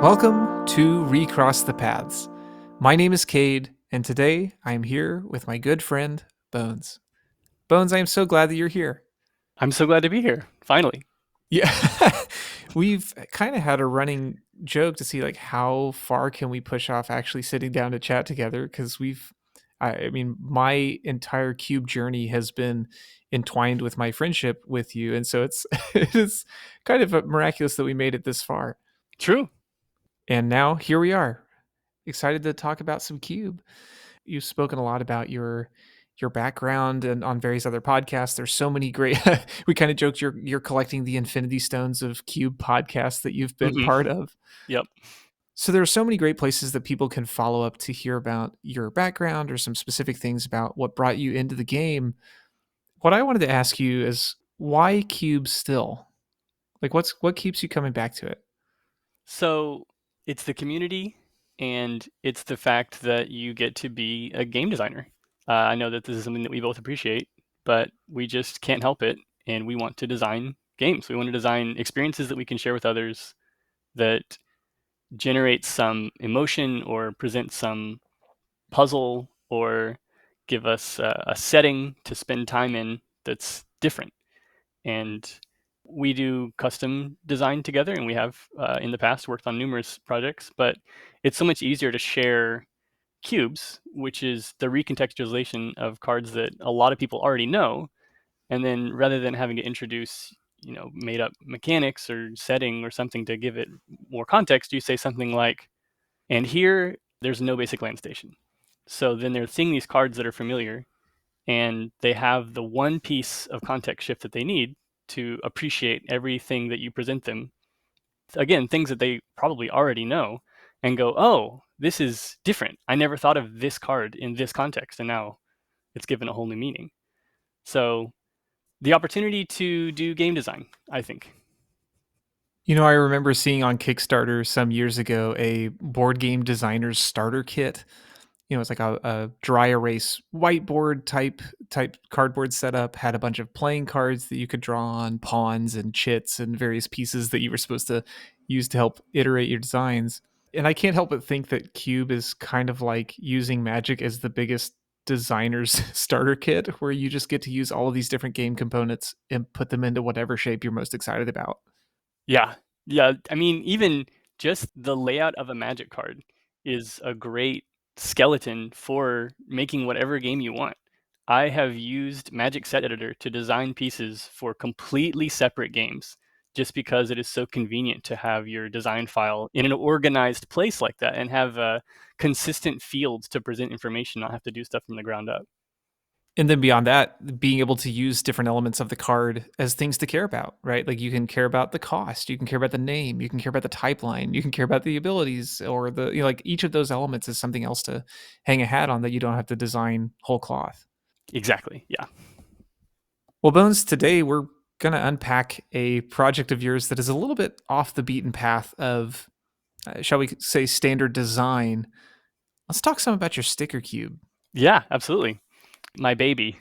Welcome to Recross the Paths. My name is Cade, and today I am here with my good friend, Bones. Bones, I am so glad that you're here. I'm so glad to be here, finally. Yeah, we've kind of had a running joke to see like how far can we push off actually sitting down to chat together because I mean, my entire cube journey has been entwined with my friendship with you, and so it's it is kind of miraculous that we made it this far. True. And now here we are, excited to talk about some cube. You've spoken a lot about your background and on various other podcasts. There's so many great we kind of joked you're collecting the Infinity Stones of Cube podcasts that you've been hmm part of. Yep. So there are so many great places that people can follow up to hear about your background or some specific things about what brought you into the game. What I wanted to ask you is why Cube still? Like what keeps you coming back to it? So it's the community and it's the fact that you get to be a game designer. I know that this is something that we both appreciate, but we just can't help it. And we want to design games. We want to design experiences that we can share with others that generate some emotion or present some puzzle or give us a setting to spend time in that's different. And we do custom design together, and we have in the past worked on numerous projects, but it's so much easier to share cubes, which is the recontextualization of cards that a lot of people already know. And then rather than having to introduce made up mechanics or setting or something to give it more context, you say something like, and here there's no basic land station. So then they're seeing these cards that are familiar, and they have the one piece of context shift that they need to appreciate everything that you present them. Again, things that they probably already know, and go, oh, this is different. I never thought of this card in this context, and now it's given a whole new meaning. So the opportunity to do game design, I think. You know, I remember seeing on Kickstarter some years ago a board game designer's starter kit. You know, it's like a dry erase whiteboard type cardboard setup, had a bunch of playing cards that you could draw on, pawns and chits and various pieces that you were supposed to use to help iterate your designs. And I can't help but think that Cube is kind of like using Magic as the biggest designer's starter kit, where you just get to use all of these different game components and put them into whatever shape you're most excited about. Yeah. Yeah. I mean, even just the layout of a Magic card is a great skeleton for making whatever game you want. I have used Magic Set Editor to design pieces for completely separate games just because it is so convenient to have your design file in an organized place like that and have consistent fields to present information, not have to do stuff from the ground up. And then beyond that, being able to use different elements of the card as things to care about, right? Like you can care about the cost, you can care about the name, you can care about the type line, you can care about the abilities, or like each of those elements is something else to hang a hat on that you don't have to design whole cloth. Exactly. Yeah. Well, Bones, today we're going to unpack a project of yours that is a little bit off the beaten path of, shall we say, standard design. Let's talk some about your sticker cube. Yeah, absolutely. My baby.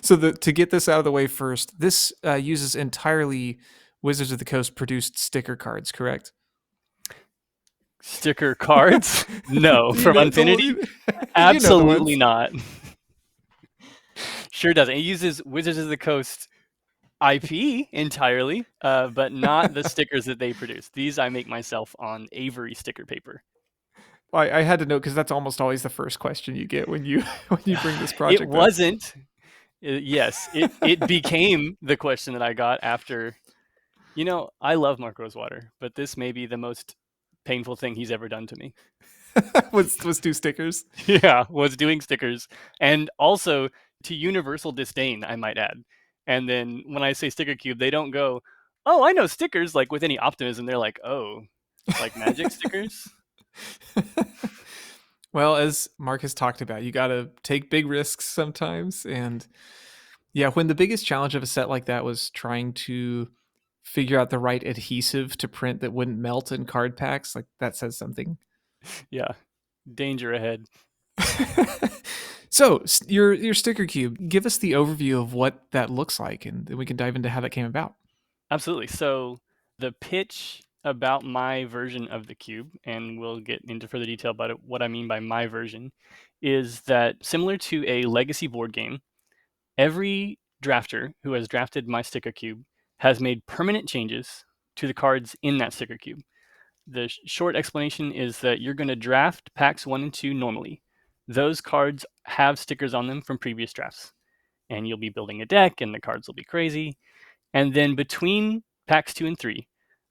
So to get this out of the way first, this uses entirely Wizards of the Coast produced sticker cards, correct? Sticker cards? No. you From know Infinity? you know the Absolutely ones. not. Sure doesn't. It uses Wizards of the Coast IP entirely, but not the stickers that they produce. These I make myself on Avery sticker paper. I had to know because that's almost always the first question you get when you when you bring this It project up. wasn't. Yes, it became the question that I got after. I love Mark Rosewater, but this may be the most painful thing he's ever done to me. was two stickers. Yeah, was doing stickers, and also to universal disdain, I might add. And then when I say sticker cube, they don't go, "Oh, I know stickers," like with any optimism. They're like, "Oh, like magic stickers?" Well, as Mark has talked about, you got to take big risks sometimes. And yeah, when the biggest challenge of a set like that was trying to figure out the right adhesive to print that wouldn't melt in card packs, like that says something. Yeah, danger ahead. So your sticker cube, give us the overview of what that looks like, and then we can dive into how that came about. Absolutely. So the pitch about my version of the cube, and we'll get into further detail about it, what I mean by my version, is that similar to a legacy board game, every drafter who has drafted my sticker cube has made permanent changes to the cards in that sticker cube. The short explanation is that you're going to draft packs 1 and 2 normally. Those cards have stickers on them from previous drafts, and you'll be building a deck, and the cards will be crazy. And then between packs 2 and 3,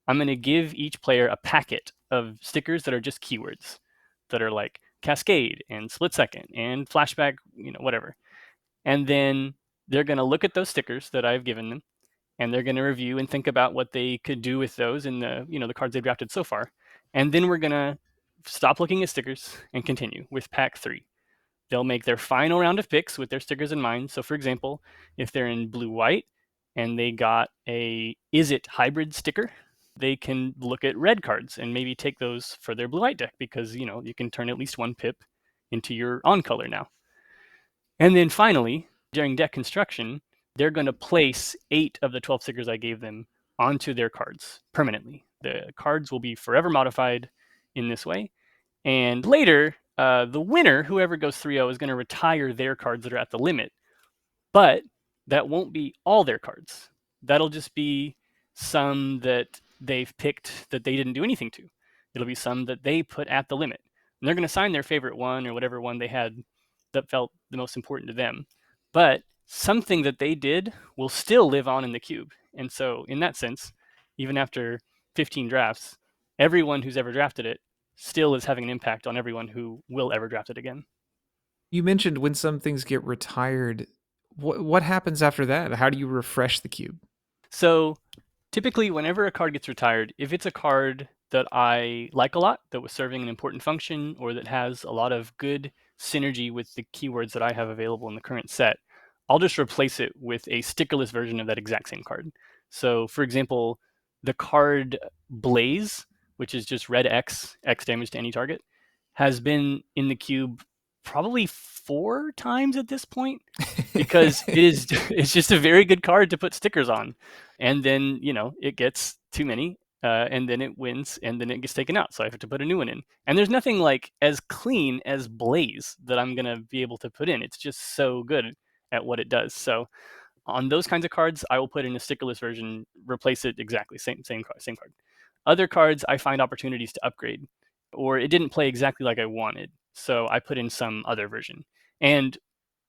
I'm going to give each player a packet of stickers that are just keywords that are like cascade and split second and flashback, whatever. And then they're going to look at those stickers that I've given them, and they're going to review and think about what they could do with those in the cards they've drafted so far. And then we're going to stop looking at stickers and continue with pack 3. They'll make their final round of picks with their stickers in mind. So for example, if they're in blue white and they got a is it hybrid sticker, they can look at red cards and maybe take those for their blue white deck, because you can turn at least one pip into your on color now. And then finally, during deck construction, they're going to place 8 of the 12 stickers I gave them onto their cards permanently. The cards will be forever modified in this way. And later, the winner, whoever goes 3-0, is going to retire their cards that are at the limit. But that won't be all their cards. That'll just be some that they've picked that they didn't do anything to. It'll be some that they put at the limit. And they're going to sign their favorite one or whatever one they had that felt the most important to them. But something that they did will still live on in the cube. And so, in that sense, even after 15 drafts, everyone who's ever drafted it still is having an impact on everyone who will ever draft it again. You mentioned when some things get retired. What happens after that? How do you refresh the cube? So typically, whenever a card gets retired, if it's a card that I like a lot, that was serving an important function, or that has a lot of good synergy with the keywords that I have available in the current set, I'll just replace it with a stickerless version of that exact same card. So for example, the card Blaze, which is just red X damage to any target, has been in the cube probably 4 times at this point, because it's just a very good card to put stickers on. And then it gets too many, and then it wins, and then it gets taken out, so I have to put a new one in. And there's nothing like as clean as Blaze that I'm going to be able to put in. It's just so good at what it does. So on those kinds of cards, I will put in a stickerless version, replace it exactly same card. Other cards, I find opportunities to upgrade, or it didn't play exactly like I wanted, so I put in some other version. And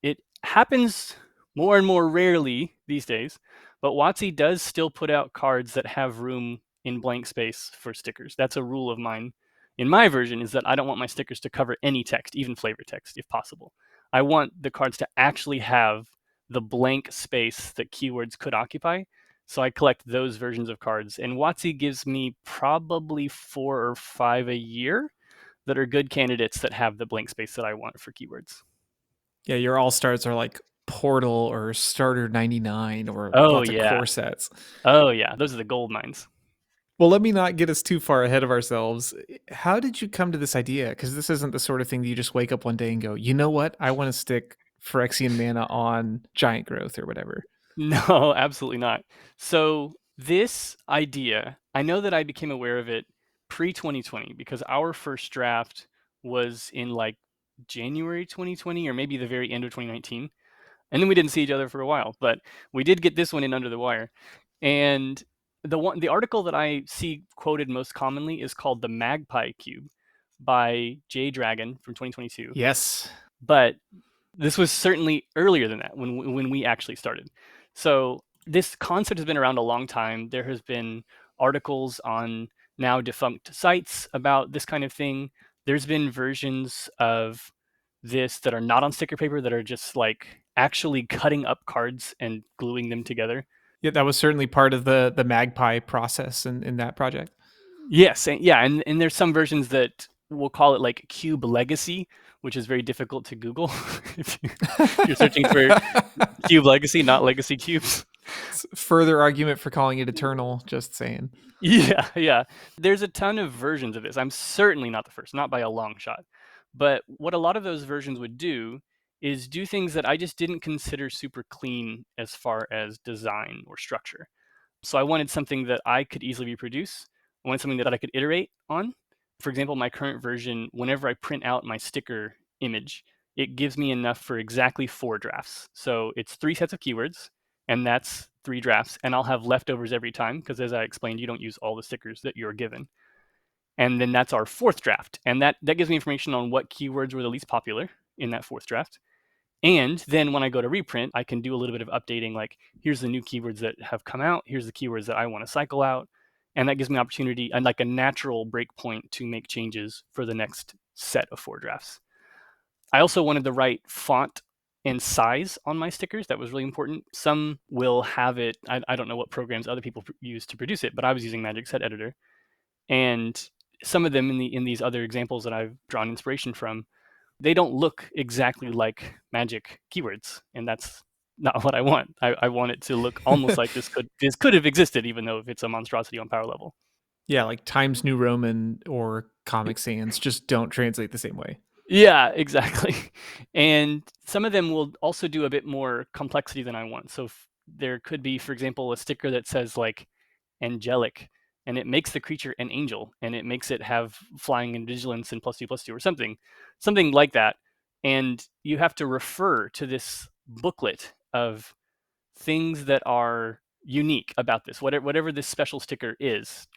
it happens more and more rarely these days, but WotC does still put out cards that have room in blank space for stickers. That's a rule of mine in my version, is that I don't want my stickers to cover any text, even flavor text, if possible. I want the cards to actually have the blank space that keywords could occupy. So I collect those versions of cards, and WotC gives me probably 4 or 5 a year that are good candidates that have the blank space that I want for keywords. Yeah, your all stars are like Portal or Starter 99 or Oh lots of yeah. core sets. Oh yeah. Those are the gold mines. Well, let me not get us too far ahead of ourselves. How did you come to this idea? Because this isn't the sort of thing that you just wake up one day and go, you know what? I want to stick Phyrexian mana on giant growth or whatever. No, absolutely not. So this idea, I know that I became aware of it pre-2020, because our first draft was in like January 2020, or maybe the very end of 2019. And then we didn't see each other for a while, but we did get this one in under the wire. And the article that I see quoted most commonly is called The Magpie Cube by Jay Dragon from 2022. Yes. But this was certainly earlier than that, when we actually started. So this concept has been around a long time. There has been articles on now defunct sites about this kind of thing. There's been versions of this that are not on sticker paper, that are just like actually cutting up cards and gluing them together. Yeah, that was certainly part of the Magpie process in that project. Yes, and there's some versions that we'll call it like Cube Legacy, which is very difficult to Google if you're searching for Cube Legacy, not Legacy Cubes. Further argument for calling it Eternal, just saying. Yeah, yeah. There's a ton of versions of this. I'm certainly not the first, not by a long shot. But what a lot of those versions would do is do things that I just didn't consider super clean as far as design or structure. So I wanted something that I could easily reproduce, I wanted something that I could iterate on. For example, my current version, whenever I print out my sticker image, it gives me enough for exactly 4 drafts. So it's 3 sets of keywords, and that's 3 drafts. And I'll have leftovers every time because, as I explained, you don't use all the stickers that you're given. And then that's our 4th draft. And that gives me information on what keywords were the least popular in that 4th draft. And then when I go to reprint, I can do a little bit of updating, like here's the new keywords that have come out, here's the keywords that I want to cycle out. And that gives me opportunity and like a natural breakpoint to make changes for the next set of 4 drafts. I also wanted the right font and size on my stickers. That was really important. Some will have it, I don't know what programs other people use to produce it, but I was using Magic Set Editor. And some of them in these other examples that I've drawn inspiration from, they don't look exactly like Magic keywords, and that's not what I want. I want it to look almost like this could have existed, even though if it's a monstrosity on power level. Yeah, like Times New Roman or Comic Sans just don't translate the same way. Yeah, exactly. And some of them will also do a bit more complexity than I want. So there could be, for example, a sticker that says like angelic, and it makes the creature an angel, and it makes it have flying and vigilance and +2/+2 or something like that. And you have to refer to this booklet of things that are unique about this, whatever this special sticker is.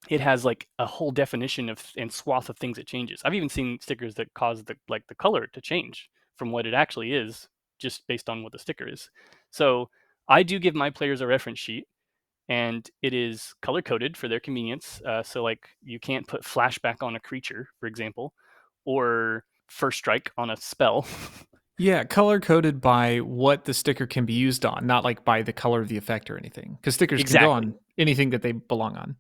It has like a whole definition of and swath of things it changes. I've even seen stickers that cause the color to change from what it actually is, just based on what the sticker is. So I do give my players a reference sheet, and it is color coded for their convenience. So like you can't put flashback on a creature, for example, or first strike on a spell. Yeah, color coded by what the sticker can be used on, not like by the color of the effect or anything. Because stickers can go Exactly. on anything that they belong on.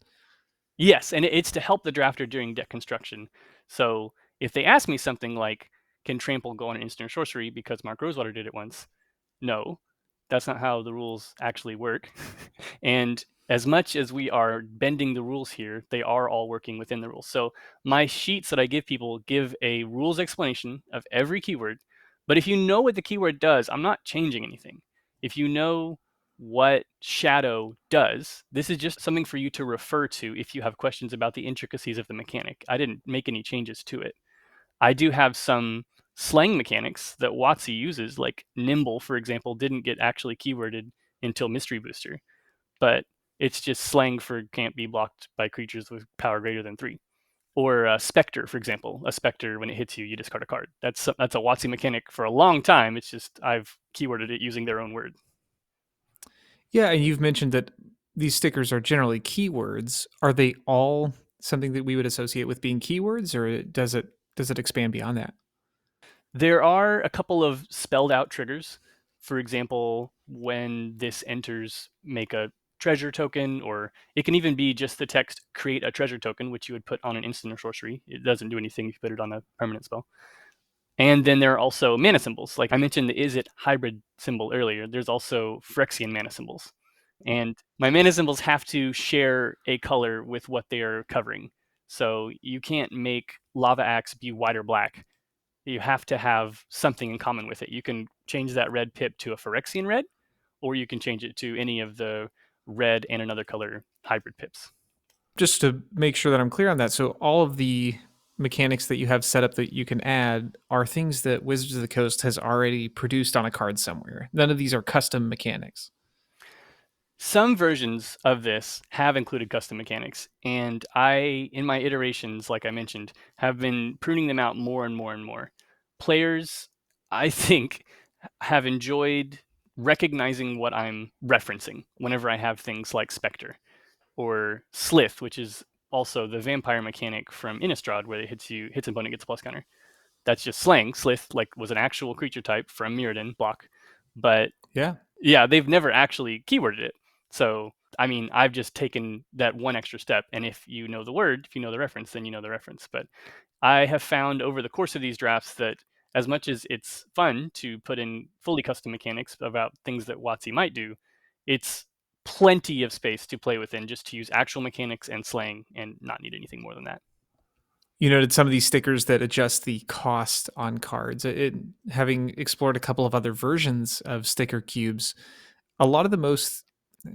Yes, and it's to help the drafter during deck construction. So if they ask me something like, "Can trample go on an instant or sorcery because Mark Rosewater did it once?" No, that's not how the rules actually work. And as much as we are bending the rules here, they are all working within the rules. So my sheets that I give people give a rules explanation of every keyword. But if you know what the keyword does, I'm not changing anything. If you know what shadow does, this is just something for you to refer to if you have questions about the intricacies of the mechanic. I didn't make any changes to it. I do have some slang mechanics that WotC uses, like nimble, for example, didn't get actually keyworded until Mystery Booster, but it's just slang for can't be blocked by creatures with power greater than 3. Or Spectre, for example. A Spectre, when it hits you, you discard a card. That's a WotC mechanic for a long time. It's just I've keyworded it using their own word. Yeah, and you've mentioned that these stickers are generally keywords. Are they all something that we would associate with being keywords, or does it expand beyond that? There are a couple of spelled out triggers. For example, when this enters, make a treasure token, or it can even be just the text create a treasure token, which you would put on an instant or sorcery. It doesn't do anything if you put it on a permanent spell. And then there are also mana symbols. Like I mentioned the is it hybrid symbol earlier. There's also Phyrexian mana symbols. And my mana symbols have to share a color with what they are covering. So you can't make Lava Axe be white or black. You have to have something in common with it. You can change that red pip to a Phyrexian red, or you can change it to any of the red and another color hybrid pips. Just to make sure that I'm clear on that, so all of the mechanics that you have set up that you can add are things that Wizards of the Coast has already produced on a card somewhere. None of these are custom mechanics. Some versions of this have included custom mechanics, and I, in my iterations, like I mentioned, have been pruning them out more and more and more. Players, I think, have enjoyed recognizing what I'm referencing whenever I have things like Spectre or Slith, which is also the vampire mechanic from Innistrad, where it hits an opponent gets a plus counter. That's just slang. Slith like was an actual creature type from Mirrodin block, but Yeah. yeah, they've never actually keyworded it. So I mean, I've just taken that one extra step, and if you know the word, if you know the reference, then you know the reference. But I have found over the course of these drafts that as much as it's fun to put in fully custom mechanics about things that WotC might do, it's plenty of space to play within just to use actual mechanics and slang and not need anything more than that. You noted some of these stickers that adjust the cost on cards. Having explored a couple of other versions of sticker cubes, a lot of the most,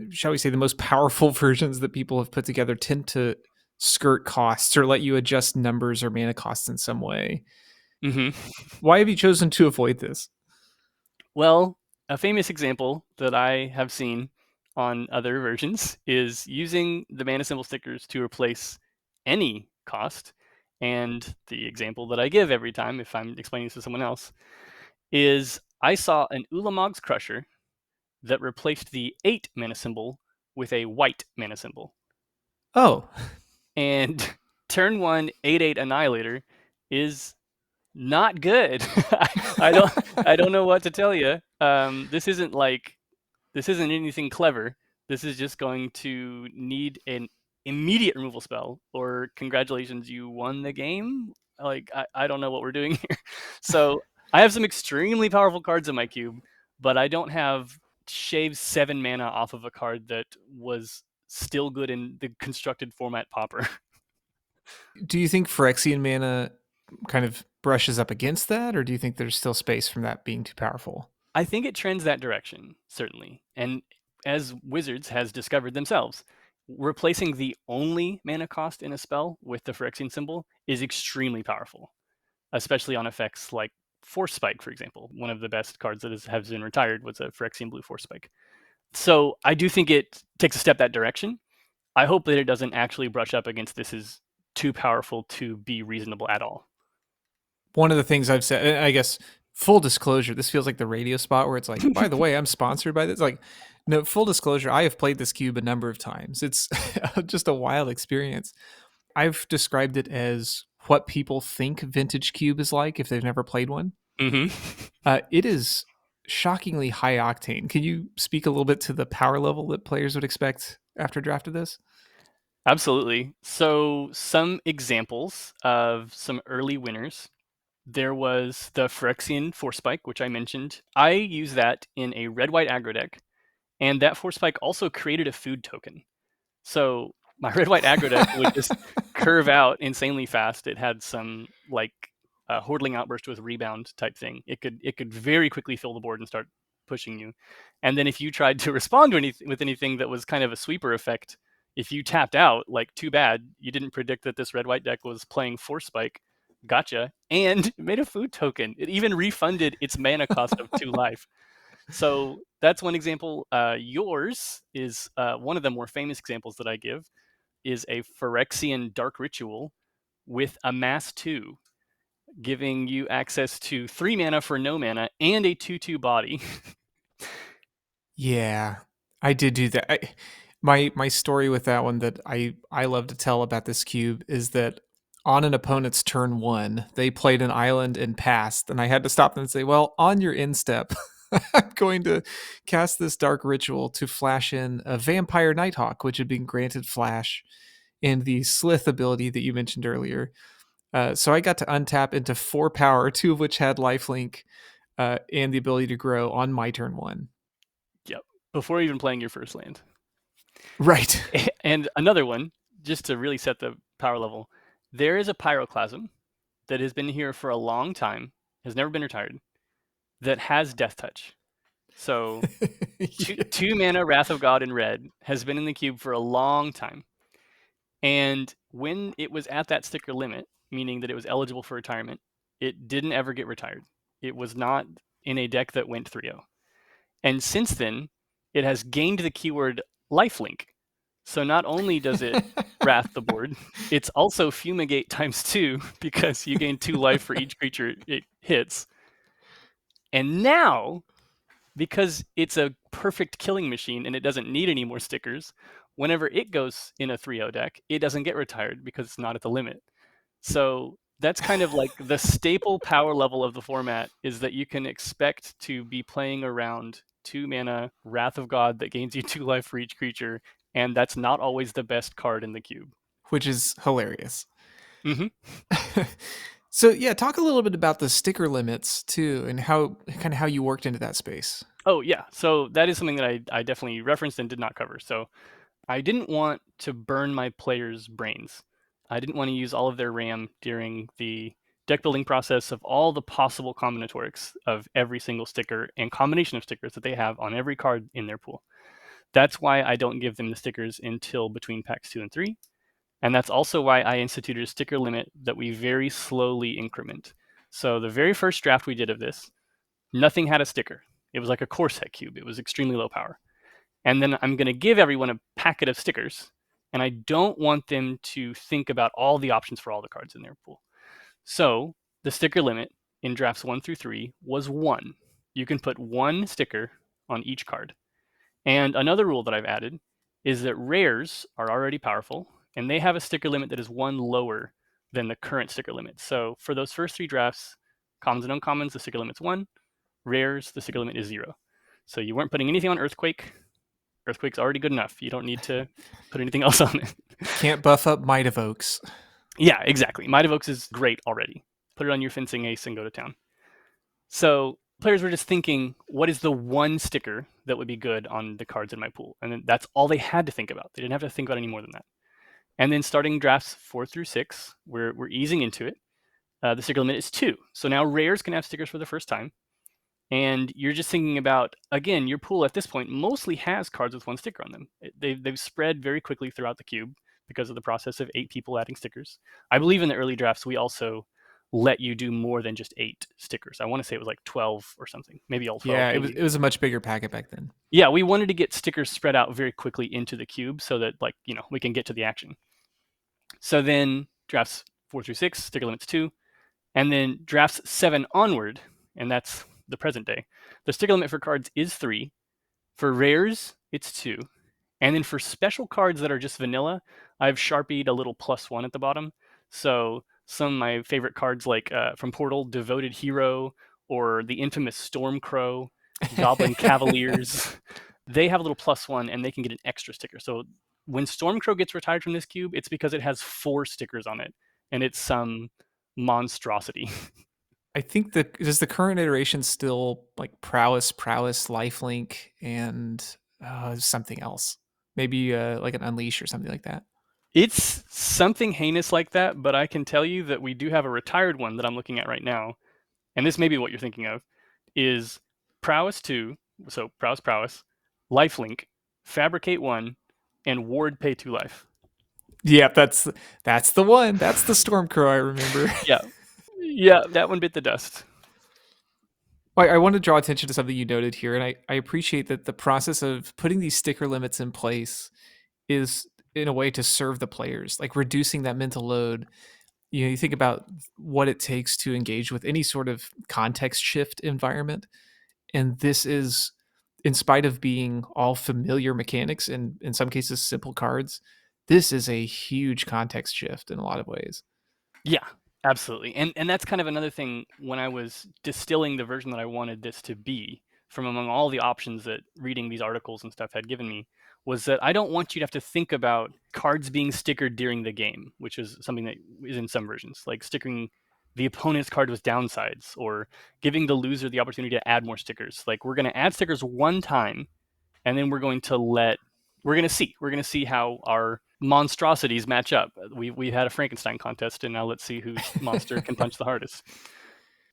shall we say, the most powerful versions that people have put together tend to skirt costs or let you adjust numbers or mana costs in some way. Hmm. Why have you chosen to avoid this? Well, a famous example that I have seen on other versions is using the mana symbol stickers to replace any cost. And the example that I give every time, if I'm explaining this to someone else, is I saw an Ulamog's Crusher that replaced the 8 mana symbol with a white mana symbol. Oh, And turn one 8/8 Annihilator is not good. I don't I don't know what to tell you. This isn't anything clever. This is just going to need an immediate removal spell, or congratulations, you won the game. Like I don't know what we're doing here. So I have some extremely powerful cards in my cube, but I don't have shave 7 mana off of a card that was still good in the constructed format Pauper. do you think Phyrexian mana kind of brushes up against that, or do you think there's still space from that being too powerful? I think it trends that direction, certainly. And as Wizards has discovered themselves, replacing the only mana cost in a spell with the Phyrexian symbol is extremely powerful, especially on effects like Force Spike, for example. One of the best cards that has been retired was a Phyrexian blue Force Spike. So I do think it takes a step that direction. I hope that it doesn't actually brush up against this is too powerful to be reasonable at all. One of the things I've said, I guess, full disclosure, this feels like the radio spot where it's like, by the way, I'm sponsored by this. Like, no, full disclosure, I have played this cube a number of times. It's just a wild experience. I've described it as what people think vintage cube is like if they've never played one. Hmm. It is shockingly high octane. Can you speak a little bit to the power level that players would expect after a draft of this? Absolutely. So, some examples of some early winners. There was the Phyrexian Force Spike, which I mentioned. I use that in a red-white aggro deck, and that Force Spike also created a food token. So my red-white aggro deck would just curve out insanely fast. It had some like Hordling Outburst with rebound type thing. It could very quickly fill the board and start pushing you. And then if you tried to respond to anything with anything that was kind of a sweeper effect, if you tapped out, like too bad, you didn't predict that this red-white deck was playing Force Spike. Gotcha. And made a food token. It even refunded its mana cost of 2 life. So that's one example. Yours is one of the more famous examples that I give is a Phyrexian Dark Ritual with a Mass 2, giving you access to 3 mana for no mana and a 2/2 body. Yeah, I did do that. My story with that one that I love to tell about this cube is that on an opponent's turn one, they played an island and passed, and I had to stop them and say, "Well, on your end step, I'm going to cast this dark ritual to flash in a vampire Nighthawk, which had been granted flash, and the Slith ability that you mentioned earlier. So I got to untap into 4 power, two of which had lifelink, and the ability to grow on my turn one. Yep. Before even playing your first land. Right. And another one, just to really set the power level, there is a Pyroclasm that has been here for a long time, has never been retired, that has Death Touch. So two, Yeah. 2 mana Wrath of God in red has been in the cube for a long time. And when it was at that sticker limit, meaning that it was eligible for retirement, it didn't ever get retired. It was not in a deck that went 3-0. And since then, it has gained the keyword lifelink. So not only does it wrath the board, it's also fumigate ×2 because you gain 2 life for each creature it hits. And now, because it's a perfect killing machine and it doesn't need any more stickers, whenever it goes in a 3-0 deck, it doesn't get retired because it's not at the limit. So that's kind of like the staple power level of the format is that you can expect to be playing around 2 mana Wrath of God that gains you 2 life for each creature, and that's not always the best card in the cube. Which is hilarious. Hmm. So yeah, talk a little bit about the sticker limits too, and how you worked into that space. Oh yeah, so that is something that I definitely referenced and did not cover. So I didn't want to burn my players' brains. I didn't want to use all of their RAM during the deck building process of all the possible combinatorics of every single sticker and combination of stickers that they have on every card in their pool. That's why I don't give them the stickers until between packs 2 and 3. And that's also why I instituted a sticker limit that we very slowly increment. So the very first draft we did of this, nothing had a sticker. It was like a core set cube. It was extremely low power. And then I'm going to give everyone a packet of stickers. And I don't want them to think about all the options for all the cards in their pool. So the sticker limit in drafts 1 through 3 was one. You can put one sticker on each card. And another rule that I've added is that rares are already powerful, and they have a sticker limit that is one lower than the current sticker limit. So for those first 3 drafts, commons and uncommons, the sticker limit's 1. Rares, the sticker limit is 0. So you weren't putting anything on Earthquake. Earthquake's already good enough. You don't need to put anything else on it. Can't buff up Might Evokes. Yeah, exactly. Might Evokes is great already. Put it on your fencing ace and go to town. So players were just thinking, what is the one sticker that would be good on the cards in my pool? And then that's all they had to think about. They didn't have to think about any more than that. And then starting drafts 4 through 6, we're easing into it. The sticker limit is 2. So now rares can have stickers for the first time. And you're just thinking about, again, your pool at this point mostly has cards with one sticker on them. They've spread very quickly throughout the cube because of the process of 8 people adding stickers. I believe in the early drafts, we also let you do more than just 8 stickers. I want to say it was like 12 or something, maybe all 12, Yeah, it was maybe. it was a much bigger packet back then. Yeah, we wanted to get stickers spread out very quickly into the cube so that, like, we can get to the action. So then drafts 4 through 6, sticker limits 2. And then drafts 7 onward, and that's the present day, the sticker limit for cards is 3. For rares, it's 2. And then for special cards that are just vanilla, I've Sharpied a little +1 at the bottom. So some of my favorite cards, like from Portal, Devoted Hero, or the infamous Stormcrow, Goblin Cavaliers, they have a little +1 and they can get an extra sticker. So when Stormcrow gets retired from this cube, it's because it has 4 stickers on it, and it's some monstrosity. I think does the current iteration still like prowess, lifelink, and something else? Maybe like an unleash or something like that. It's something heinous like that, but I can tell you that we do have a retired one that I'm looking at right now, and this may be what you're thinking of, is Prowess 2, so Prowess, Lifelink, Fabricate 1, and Ward Pay 2 life. Yeah, that's the one. That's the Stormcrow I remember. Yeah. Yeah, that one bit the dust. I want to draw attention to something you noted here, and I appreciate that the process of putting these sticker limits in place is in a way to serve the players, like reducing that mental load. You think about what it takes to engage with any sort of context shift environment, and this is, in spite of being all familiar mechanics and in some cases simple cards, this is a huge context shift in a lot of ways. Yeah, absolutely. And that's kind of another thing when I was distilling the version that I wanted this to be from among all the options that reading these articles and stuff had given me, was that I don't want you to have to think about cards being stickered during the game, which is something that is in some versions, like stickering the opponent's card with downsides or giving the loser the opportunity to add more stickers. Like, we're going to add stickers one time, and then we're going to see how our monstrosities match up. We had a Frankenstein contest, and now let's see whose monster can punch the hardest.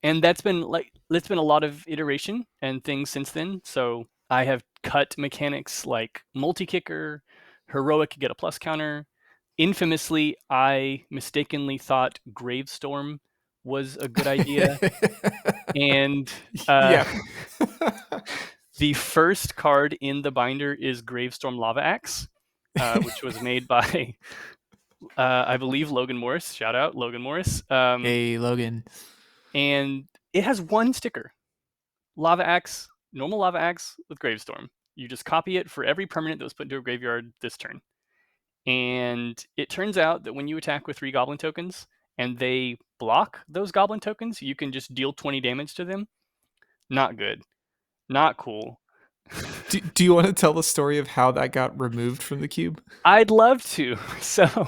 And that's been a lot of iteration and things since then. So I have cut mechanics like multi-kicker, heroic get a plus counter. Infamously, I mistakenly thought Gravestorm was a good idea, and uh, Yeah. the first card in the binder is Gravestorm Lava Axe, which was made by, I believe, Logan Morris. Shout out, Logan Morris. Hey, Logan. And it has one sticker, Lava Axe, normal Lava Axe with Gravestorm. You just copy it for every permanent that was put into a graveyard this turn. And it turns out that when you attack with 3 Goblin tokens and they block those Goblin tokens, you can just deal 20 damage to them. Not good. Not cool. Do you want to tell the story of how that got removed from the cube? I'd love to. So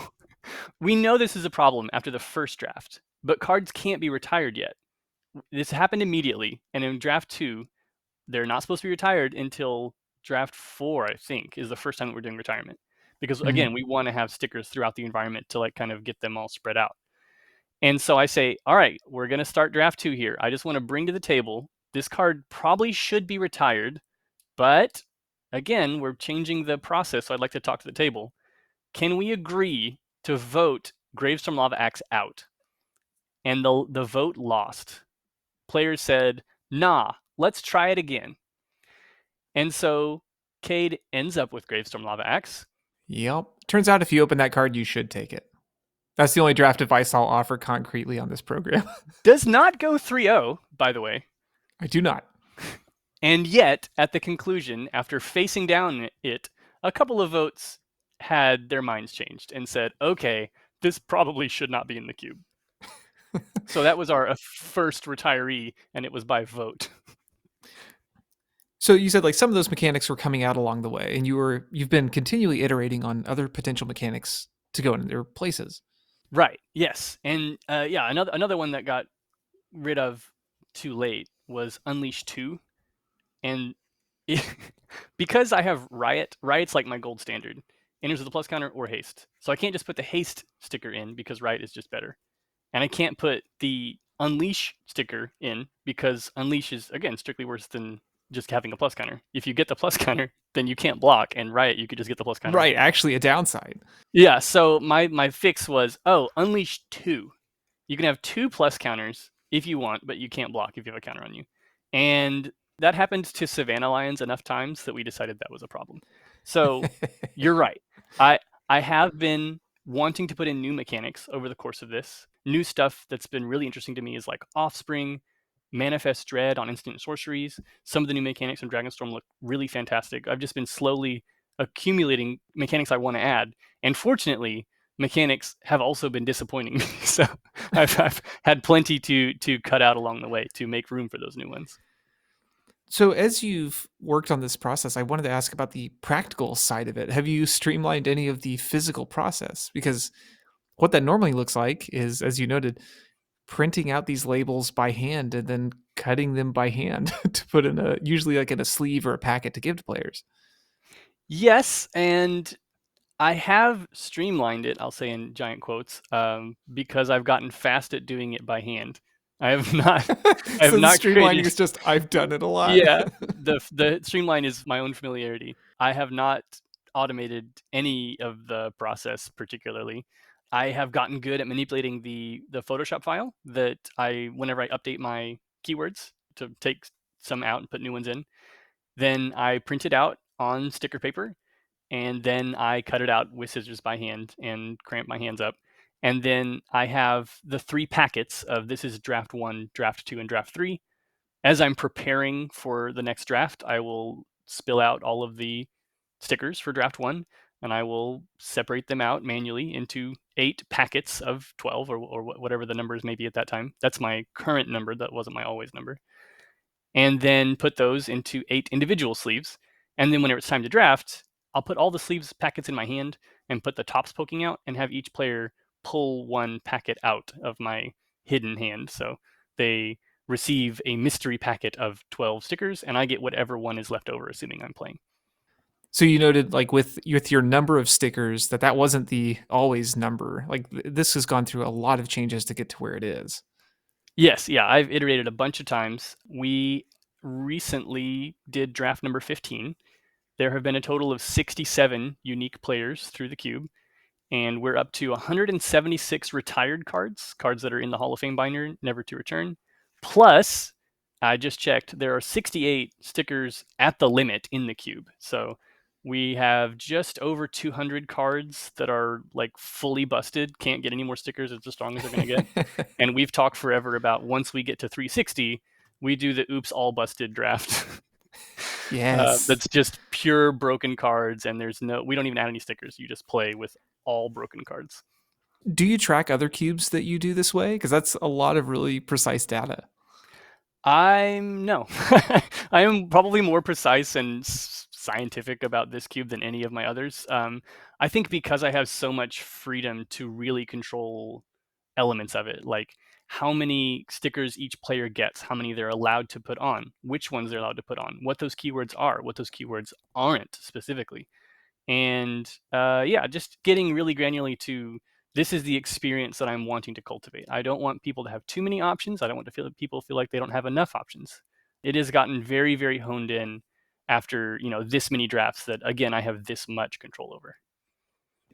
we know this is a problem after the first draft, but cards can't be retired yet. This happened immediately, and in draft 2, they're not supposed to be retired until draft 4, I think, is the first time that we're doing retirement. Because Mhm. again, we want to have stickers throughout the environment to, like, kind of get them all spread out. And so I say, all right, we're going to start draft 2 here. I just want to bring to the table, this card probably should be retired, but again, we're changing the process, so I'd like to talk to the table. Can we agree to vote Gravestorm Lava Axe out, and the vote lost. Players said, "Nah, let's try it again." And so Cade ends up with Gravestorm Lava Axe. Yep. Turns out if you open that card, you should take it. That's the only draft advice I'll offer concretely on this program. Does not go 3-0, by the way. I do not. And yet, at the conclusion, after facing down it, a couple of votes had their minds changed and said, okay, this probably should not be in the cube. So that was our first retiree, and it was by vote. So you said like some of those mechanics were coming out along the way, and you've been continually iterating on other potential mechanics to go in their places. Right. Yes. And yeah, another one that got rid of too late was Unleash 2. And it, because I have Riot's like my gold standard. Enters with a plus counter or haste. So I can't just put the haste sticker in because Riot is just better. And I can't put the Unleash sticker in because Unleash is, again, strictly worse than just having a plus counter. If you get the plus counter, then you can't block. And Riot, you could just get the plus counter. Right, actually a downside. Yeah, so my fix was, Unleash 2. You can have 2 plus counters if you want, but you can't block if you have a counter on you. And that happened to Savannah Lions enough times that we decided that was a problem. So you're right. I have been wanting to put in new mechanics over the course of this. New stuff that's been really interesting to me is like Offspring, Manifest Dread on instant sorceries. Some of the new mechanics from Dragonstorm look really fantastic. I've just been slowly accumulating mechanics I want to add. And fortunately, mechanics have also been disappointing me. So I've had plenty to cut out along the way to make room for those new ones. So as you've worked on this process, I wanted to ask about the practical side of it. Have you streamlined any of the physical process? Because what that normally looks like is, as you noted, printing out these labels by hand and then cutting them by hand to put in a usually like in a sleeve or a packet to give to players. Yes, and I have streamlined it, I'll say in giant quotes, because I've gotten fast at doing it by hand. I have not I have So the not streamlining created. is just I've done it a lot. Yeah, the streamline is my own familiarity. I have not automated any of the process particularly. I have gotten good at manipulating the Photoshop file that whenever I update my keywords to take some out and put new ones in, then I print it out on sticker paper, and then I cut it out with scissors by hand and cramp my hands up. And then I have the 3 packets of this is draft 1, draft 2, and draft 3. As I'm preparing for the next draft, I will spill out all of the stickers for draft 1, and I will separate them out manually into 8 packets of 12 or whatever the numbers may be at that time. That's my current number. That wasn't my always number. And then put those into 8 individual sleeves. And then whenever it's time to draft, I'll put all the sleeves packets in my hand and put the tops poking out and have each player pull 1 packet out of my hidden hand. So they receive a mystery packet of 12 stickers, and I get whatever one is left over, assuming I'm playing. So you noted like with your number of stickers that wasn't the always number. Like this has gone through a lot of changes to get to where it is. Yes, yeah, I've iterated a bunch of times. We recently did draft number 15. There have been a total of 67 unique players through the cube, and we're up to 176 retired cards that are in the Hall of Fame binder, never to return. Plus, I just checked, there are 68 stickers at the limit in the cube. So we have just over 200 cards that are like fully busted, can't get any more stickers, it's as strong as they're going to get. And we've talked forever about once we get to 360, we do the oops all busted draft. Yes. That's just pure broken cards, and we don't even add any stickers. You just play with all broken cards. Do you track other cubes that you do this way? Because that's a lot of really precise data. I'm no, I am probably more precise and scientific about this cube than any of my others. I think because I have so much freedom to really control elements of it, like how many stickers each player gets, how many they're allowed to put on, which ones they're allowed to put on, what those keywords are, what those keywords aren't specifically. And yeah, just getting really granularly to this is the experience that I'm wanting to cultivate. I don't want people to have too many options. I don't want people feel like they don't have enough options. It has gotten very, very honed in after this many drafts that again I have this much control over.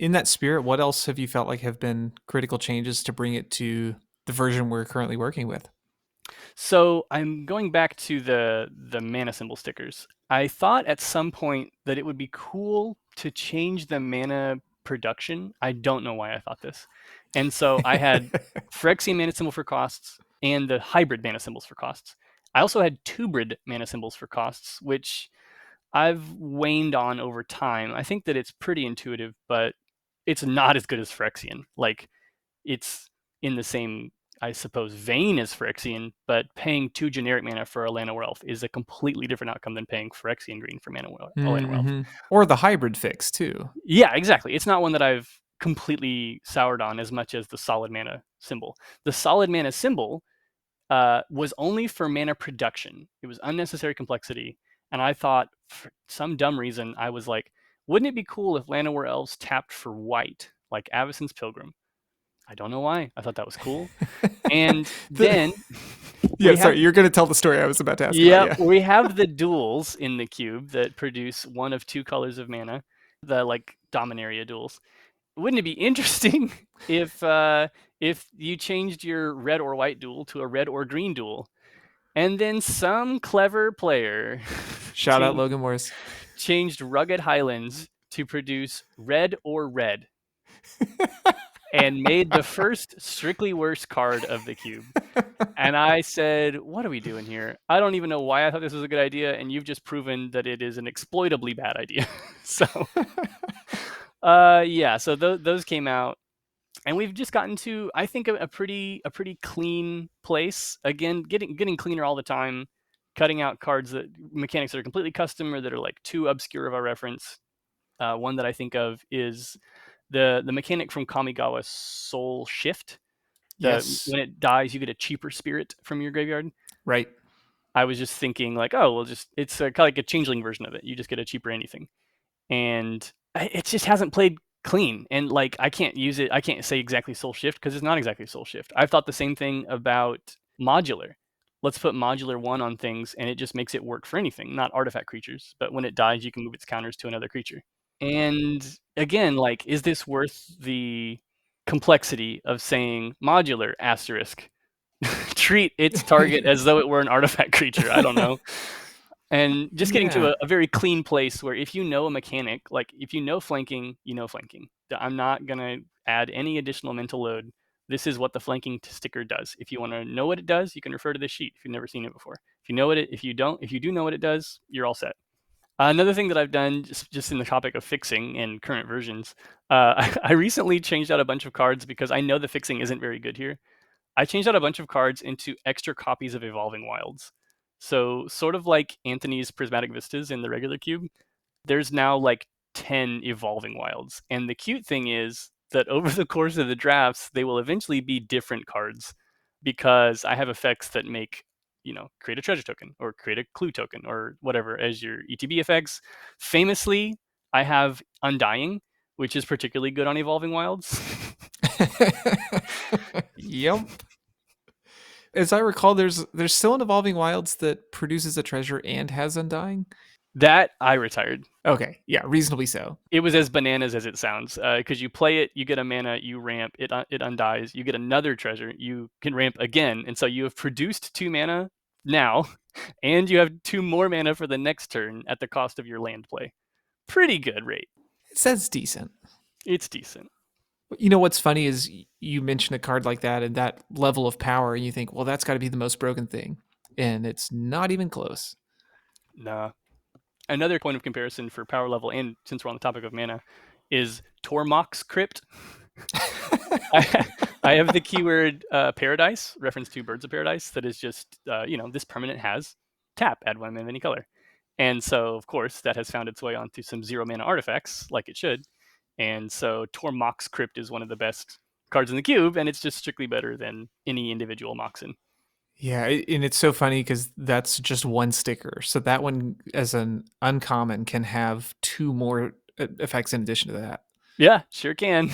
In that spirit, what else have you felt like have been critical changes to bring it to the version we're currently working with? So I'm going back to the mana symbol stickers. I thought at some point that it would be cool to change the mana production. I don't know why I thought this. And so I had Phyrexian mana symbol for costs and the hybrid mana symbols for costs. I also had Tubrid mana symbols for costs, which I've waned on over time. I think that it's pretty intuitive, but it's not as good as Phyrexian. Like, it's in the same, I suppose, vein as Phyrexian, but paying 2 generic mana for a Llanowar Elf is a completely different outcome than paying Phyrexian green for a Llanowar Elf. Hmm. Or the hybrid fix too. Yeah, exactly. It's not one that I've completely soured on as much as the solid mana symbol. The solid mana symbol was only for mana production. It was unnecessary complexity. And I thought, for some dumb reason, I was like, wouldn't it be cool if Llanowar Elves tapped for white, like Avacyn's Pilgrim? I don't know why. I thought that was cool. And The, then yeah, we have, sorry, you're going to tell the story I was about to ask about. yeah, Yeah. we have the duels in the cube that produce one of two colors of mana, the like Dominaria duels. Wouldn't it be interesting if you changed your red or white duel to a red or green duel? And then some clever player Shout out Logan Morris. changed Rugged Highlands to produce red or red and made the first strictly worse card of the cube. And I said, what are we doing here? I don't even know why I thought this was a good idea, and you've just proven that it is an exploitably bad idea. So, yeah, so those came out, and we've just gotten to, I think, a pretty clean place. Again, getting cleaner all the time, cutting out cards that mechanics that are completely custom or that are like too obscure of our reference. One that I think of is the mechanic from Kamigawa Soul Shift. Yes. When it dies, you get a cheaper spirit from your graveyard. Right. I was just thinking like, oh, well, just it's kind of like a changeling version of it. You just get a cheaper anything, and it just hasn't played clean. And like, I can't use it. I can't say exactly Soul Shift because it's not exactly Soul Shift. I've thought the same thing about modular. Let's put modular 1 on things, and it just makes it work for anything, not artifact creatures. But when it dies, you can move its counters to another creature. And again, like, is this worth the complexity of saying modular asterisk? Treat its target as though it were an artifact creature. I don't know. And just getting to Yeah. a very clean place where if you know a mechanic, like if you know flanking, you know flanking. I'm not going to add any additional mental load. This is what the flanking sticker does. If you want to know what it does, you can refer to this sheet if you've never seen it before. If you know what it, if you do know what it does, you're all set. Another thing that I've done, just in the topic of fixing in current versions, I recently changed out a bunch of cards because I know the fixing isn't very good here. I changed out a bunch of cards into extra copies of Evolving Wilds. So sort of like Anthony's Prismatic Vistas in the regular cube, there's now like 10 Evolving Wilds. And the cute thing is that over the course of the drafts, they will eventually be different cards because I have effects that make, create a treasure token or create a clue token or whatever as your ETB effects. Famously, I have Undying, which is particularly good on Evolving Wilds. Yep. As I recall, there's still an Evolving Wilds that produces a treasure and has Undying. That I retired. Okay, yeah, reasonably so. It was as bananas as it sounds, because you play it, you get a mana, you ramp, it undies, you get another treasure, you can ramp again, and so you have produced 2 mana now, and you have 2 more mana for the next turn at the cost of your land play. Pretty good rate. It says decent. It's decent. You know what's funny is you mention a card like that and that level of power, and you think, well, that's got to be the most broken thing, and it's not even close. Nah. Another point of comparison for power level, and since we're on the topic of mana, is Tormach's Crypt. I have the keyword Paradise, reference to Birds of Paradise, that is just, this permanent has tap, add 1 mana of any color. And so, of course, that has found its way onto some 0 mana artifacts, like it should. And so Tormach's Crypt is one of the best cards in the cube, and it's just strictly better than any individual Moxen. Yeah, and it's so funny because that's just one sticker. So that one, as an uncommon, can have 2 more effects in addition to that. Yeah, sure can.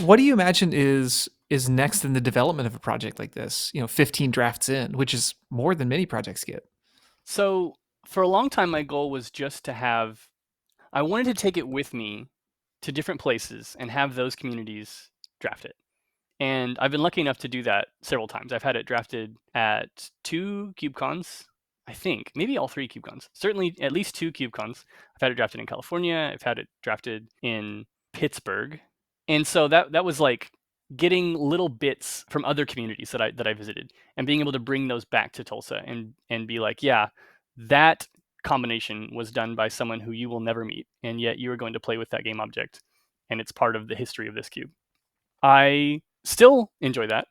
What do you imagine is next in the development of a project like this? 15 drafts in, which is more than many projects get. So for a long time, my goal was just to have, I wanted to take it with me to different places and have those communities draft it. And I've been lucky enough to do that several times. I've had it drafted at 2 KubeCons, I think, maybe all 3 KubeCons. Certainly at least 2 KubeCons. I've had it drafted in California. I've had it drafted in Pittsburgh. And so that was like getting little bits from other communities that I visited and being able to bring those back to Tulsa and be like, yeah, that combination was done by someone who you will never meet, and yet you are going to play with that game object, and it's part of the history of this cube. I still enjoy that.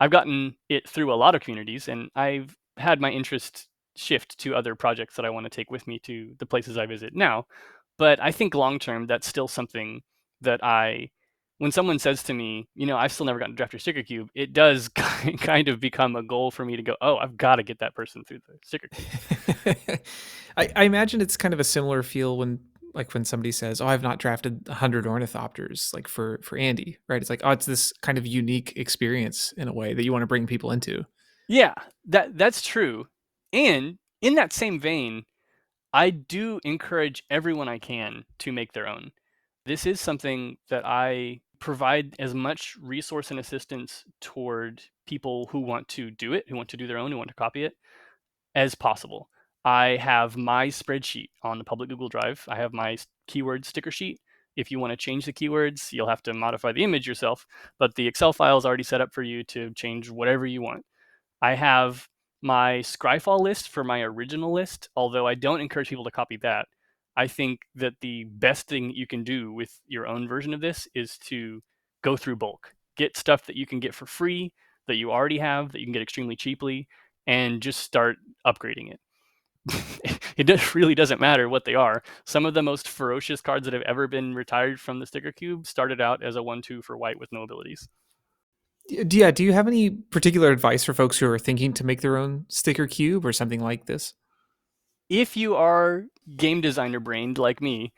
I've gotten it through a lot of communities, and I've had my interest shift to other projects that I want to take with me to the places I visit now. But I think long term, that's still something that when someone says to me, I've still never gotten to draft your sticker cube, it does kind of become a goal for me to go, oh, I've got to get that person through the sticker cube. I imagine it's kind of a similar feel when like when somebody says, "Oh, I've not drafted 100 ornithopters," like for Andy, right? It's like, oh, it's this kind of unique experience in a way that you want to bring people into. Yeah, that's true. And in that same vein, I do encourage everyone I can to make their own. This is something that I provide as much resource and assistance toward people who want to do it, who want to do their own, who want to copy it, as possible. I have my spreadsheet on the public Google Drive. I have my keyword sticker sheet. If you want to change the keywords, you'll have to modify the image yourself, but the Excel file is already set up for you to change whatever you want. I have my Scryfall list for my original list, although I don't encourage people to copy that. I think that the best thing you can do with your own version of this is to go through bulk. Get stuff that you can get for free, that you already have, that you can get extremely cheaply, and just start upgrading it. It really doesn't matter what they are. Some of the most ferocious cards that have ever been retired from the sticker cube started out as a 1/2 for white with no abilities. Yeah, do you have any particular advice for folks who are thinking to make their own sticker cube or something like this? If you are game designer brained like me,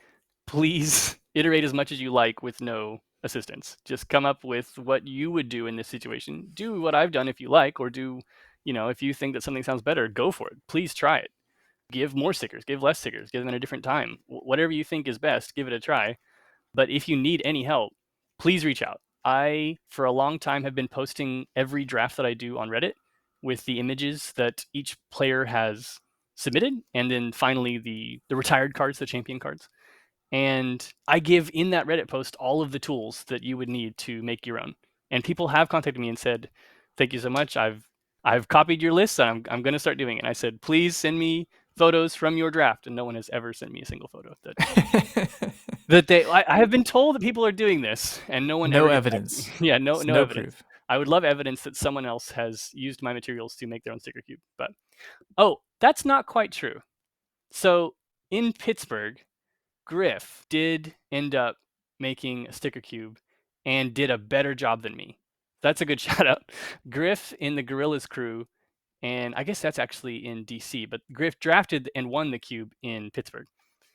please iterate as much as you like with no assistance. Just come up with what you would do in this situation. Do what I've done if you like, or if you think that something sounds better, go for it. Please try it. Give more stickers, give less stickers, give them at a different time. Whatever you think is best, give it a try. But if you need any help, please reach out. I, for a long time, have been posting every draft that I do on Reddit with the images that each player has submitted, and then finally the retired cards, the champion cards. And I give in that Reddit post all of the tools that you would need to make your own. And people have contacted me and said, "Thank you so much. I've copied your list, and I'm going to start doing it." And I said, "Please send me photos from your draft." And no one has ever sent me a single photo I have been told that people are doing this, and no one No ever gets back to me. evidence. Yeah, It's no no evidence. proof. I would love evidence that someone else has used my materials to make their own sticker cube. But oh, that's not quite true. So in Pittsburgh, Griff did end up making a sticker cube and did a better job than me. That's a good shout out. Griff in the Gorillas crew, and I guess that's actually in DC, but Griff drafted and won the cube in Pittsburgh.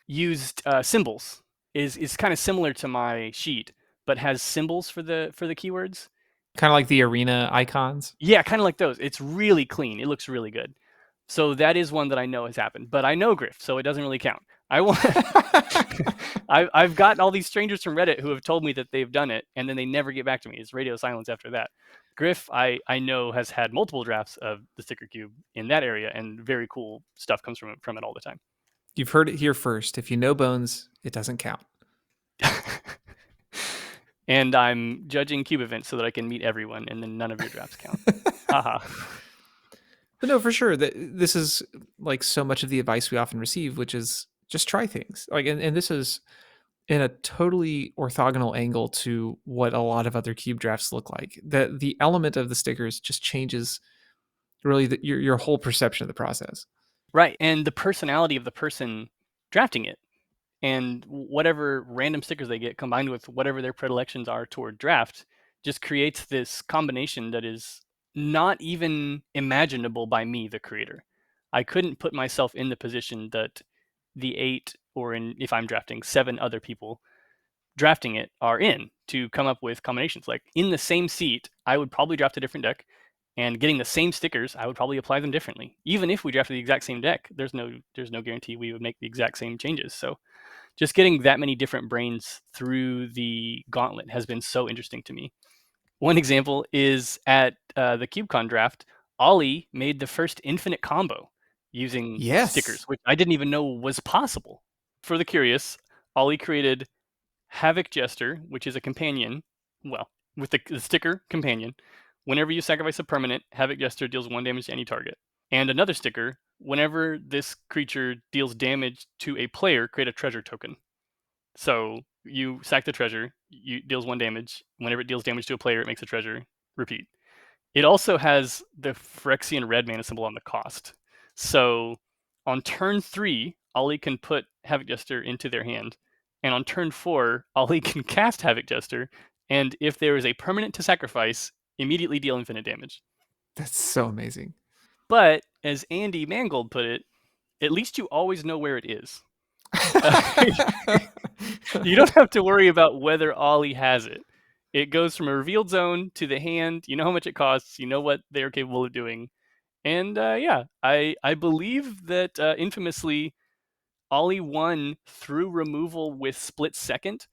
Used symbols, is kind of similar to my sheet, but has symbols for the keywords. Kind of like the arena icons. Yeah, kind of like those. It's really clean. It looks really good. So that is one that I know has happened, but I know Griff, so it doesn't really count. I want. I've got all these strangers from Reddit who have told me that they've done it, and then they never get back to me. It's radio silence after that. Griff, I know, has had multiple drafts of the sticker cube in that area, and very cool stuff comes from it all the time. You've heard it here first. If you know bones, it doesn't count. And I'm judging cube events so that I can meet everyone, and then none of your drafts count. Haha. But no, for sure. This is like so much of the advice we often receive, which is just try things. Like, and this is in a totally orthogonal angle to what a lot of other cube drafts look like. The element of the stickers just changes really your whole perception of the process. Right, and the personality of the person drafting it, and whatever random stickers they get combined with whatever their predilections are toward draft just creates this combination that is not even imaginable by me, the creator. I couldn't put myself in the position that the 8, or if I'm drafting 7 other people drafting it, are in to come up with combinations. Like in the same seat, I would probably draft a different deck, and getting the same stickers, I would probably apply them differently. Even if we drafted the exact same deck, there's no guarantee we would make the exact same changes. So just getting that many different brains through the gauntlet has been so interesting to me. One example is at the CubeCon draft, Ollie made the first infinite combo using stickers, Yes. which I didn't even know was possible. For the curious, Ollie created Havoc Jester, which is a companion, well, with the sticker companion. Whenever you sacrifice a permanent, Havoc Jester deals 1 damage to any target. And another sticker, whenever this creature deals damage to a player, create a treasure token. So you sack the treasure, you deals 1 damage. Whenever it deals damage to a player, it makes a treasure. Repeat. It also has the Phyrexian red mana symbol on the cost. So on turn 3, Ollie can put Havoc Jester into their hand. And on turn 4, Ollie can cast Havoc Jester. And if there is a permanent to sacrifice, immediately deal infinite damage. That's so amazing. But as Andy Mangold put it, at least you always know where it is. You don't have to worry about whether Ollie has it. It goes from a revealed zone to the hand. You know how much it costs. You know what they're capable of doing. And yeah, I believe that infamously, Ollie won through removal with split second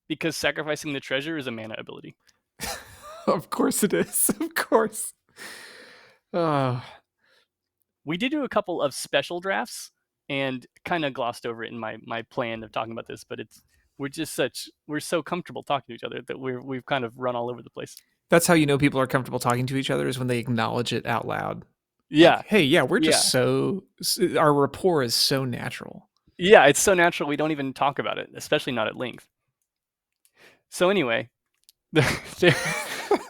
because sacrificing the treasure is a mana ability. Of course it is. Of course. Oh, We did do a couple of special drafts and kind of glossed over it in my plan of talking about this, but we're so comfortable talking to each other that we've kind of run all over the place. that's how you know people are comfortable talking to each other is when they acknowledge it out loud. Like, Yeah, hey, yeah, we're just yeah, so our rapport is so natural. yeah. It's so natural we don't even talk about it, especially not at length. So anyway, the,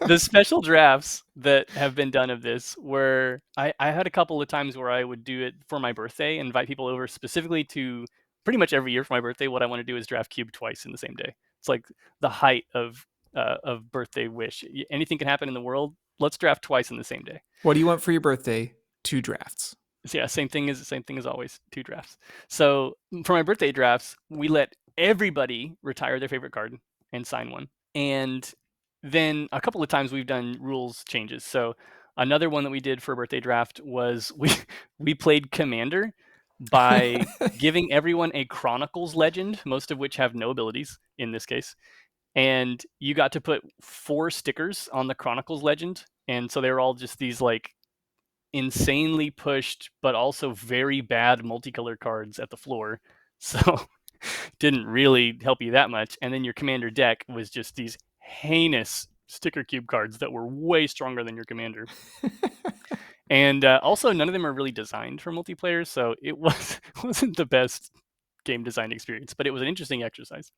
the special drafts that have been done of this were I had a couple of times where I would do it for my birthday and invite people over specifically to pretty much every year for my birthday. What I want to do is draft Cube twice in the same day. It's like the height of birthday wish. Anything can happen in the world. Let's draft twice in the same day. What do you want for your birthday? 2 drafts. So yeah, same thing as always. 2 drafts. So for my birthday drafts, we let everybody retire their favorite card and sign one. And then a couple of times we've done rules changes. So another one that we did for a birthday draft was we played Commander by giving everyone a Chronicles legend, most of which have no abilities in this case. And you got to put 4 stickers on the Chronicles legend. And so they were all just these like insanely pushed, but also very bad multicolored cards at the floor. So didn't really help you that much. And then your commander deck was just these heinous sticker cube cards that were way stronger than your commander. And also, none of them are really designed for multiplayer, so it wasn't the best game design experience, but it was an interesting exercise.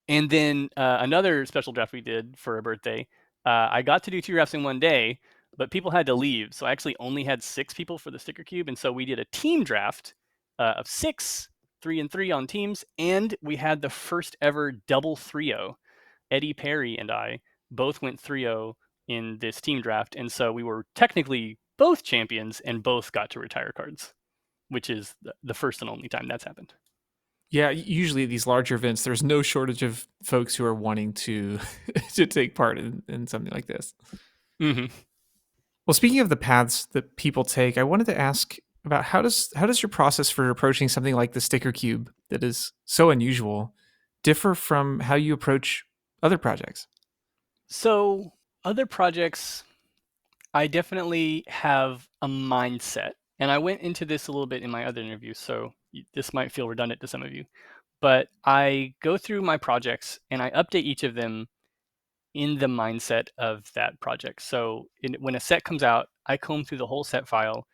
And then another special draft we did for a birthday, I got to do 2 drafts in one day, but people had to leave. So I actually only had 6 people for the sticker cube. And so we did a team draft of 6, 3 and 3 on teams. And we had the first ever double 3-0. Eddie Perry and I both went 3-0 in this team draft. And so we were technically both champions and both got to retire cards, which is the first and only time that's happened. Yeah, usually at these larger events, there's no shortage of folks who are wanting to to take part in something like this. Mm-hmm. Well, speaking of the paths that people take, I wanted to ask about how does your process for approaching something like the sticker cube that is so unusual differ from how you approach other projects? So, other projects, I definitely have a mindset. And I went into this a little bit in my other interview, so this might feel redundant to some of you. But I go through my projects and I update each of them in the mindset of that project. So, when a set comes out, I comb through the whole set file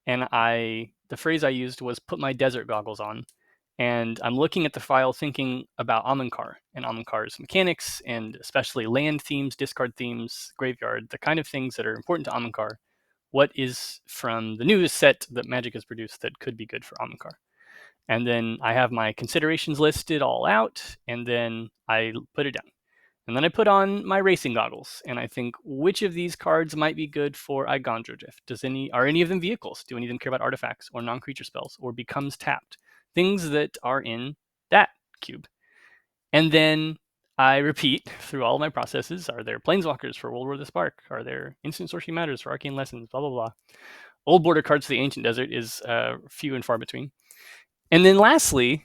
and the phrase I used was put my desert goggles on. And I'm looking at the file thinking about Amonkar and Amonkar's mechanics, and especially land themes, discard themes, graveyard, the kind of things that are important to Amonkar. What is from the newest set that Magic has produced that could be good for Amonkar? And then I have my considerations listed all out, and then I put it down. And then I put on my racing goggles, and I think which of these cards might be good for Igandra Drift. Are any of them vehicles? Do any of them care about artifacts or non-creature spells or becomes tapped? Things that are in that cube. And then I repeat through all of my processes. Are there planeswalkers for World War the Spark? Are there instant sorcery matters for arcane lessons? Blah blah blah. Old border cards for the ancient desert is few and far between. And then lastly,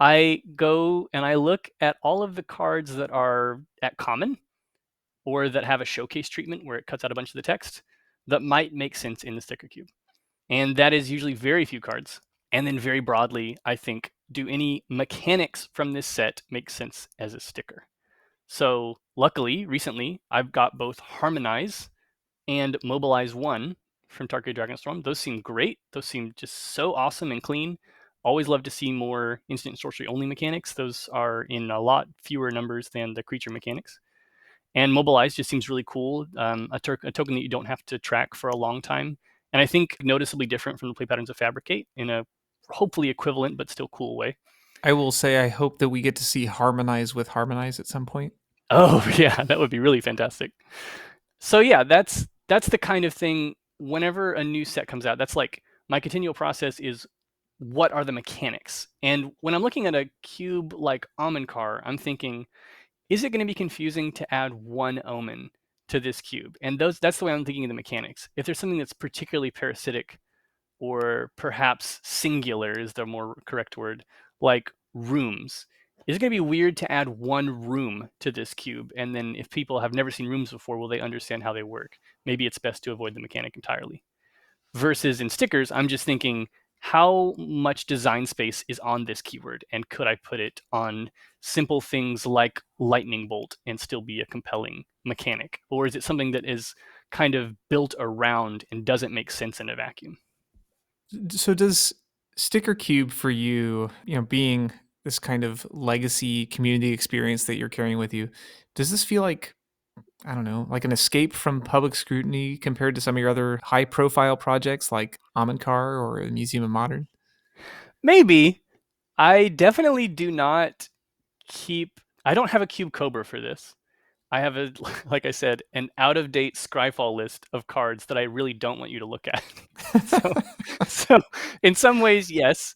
I go and I look at all of the cards that are at common or that have a showcase treatment where it cuts out a bunch of the text that might make sense in the sticker cube. And that is usually very few cards. And then very broadly, I think, do any mechanics from this set make sense as a sticker? So luckily, recently, I've got both Harmonize and Mobilize 1 from Target Dragonstorm. Those seem great. Those seem just so awesome and clean. Always love to see more instant sorcery only mechanics. Those are in a lot fewer numbers than the creature mechanics. And Mobilize just seems really cool. A token that you don't have to track for a long time. And I think noticeably different from the play patterns of Fabricate in a hopefully equivalent but still cool way. I will say I hope that we get to see Harmonize with Harmonize at some point. Oh yeah, that would be really fantastic. So yeah, that's the kind of thing. Whenever a new set comes out, that's like my continual process is what are the mechanics? And when I'm looking at a cube like Amenkar, I'm thinking, is it going to be confusing to add one omen to this cube? And that's the way I'm thinking of the mechanics. If there's something that's particularly parasitic or perhaps singular is the more correct word, like rooms. Is it going to be weird to add one room to this cube? And then if people have never seen rooms before, will they understand how they work? Maybe it's best to avoid the mechanic entirely. Versus in stickers, I'm just thinking, how much design space is on this keyword? And could I put it on simple things like lightning bolt and still be a compelling mechanic? Or is it something that is kind of built around and doesn't make sense in a vacuum? So does Sticker Cube for you, being this kind of legacy community experience that you're carrying with you, does this feel like, I don't know, like an escape from public scrutiny compared to some of your other high profile projects like Amenkar or the Museum of Modern? Maybe. I definitely do not keep. I don't have a Cube Cobra for this. I have a, like I said, an out of date Scryfall list of cards that I really don't want you to look at. so, so in some ways, yes.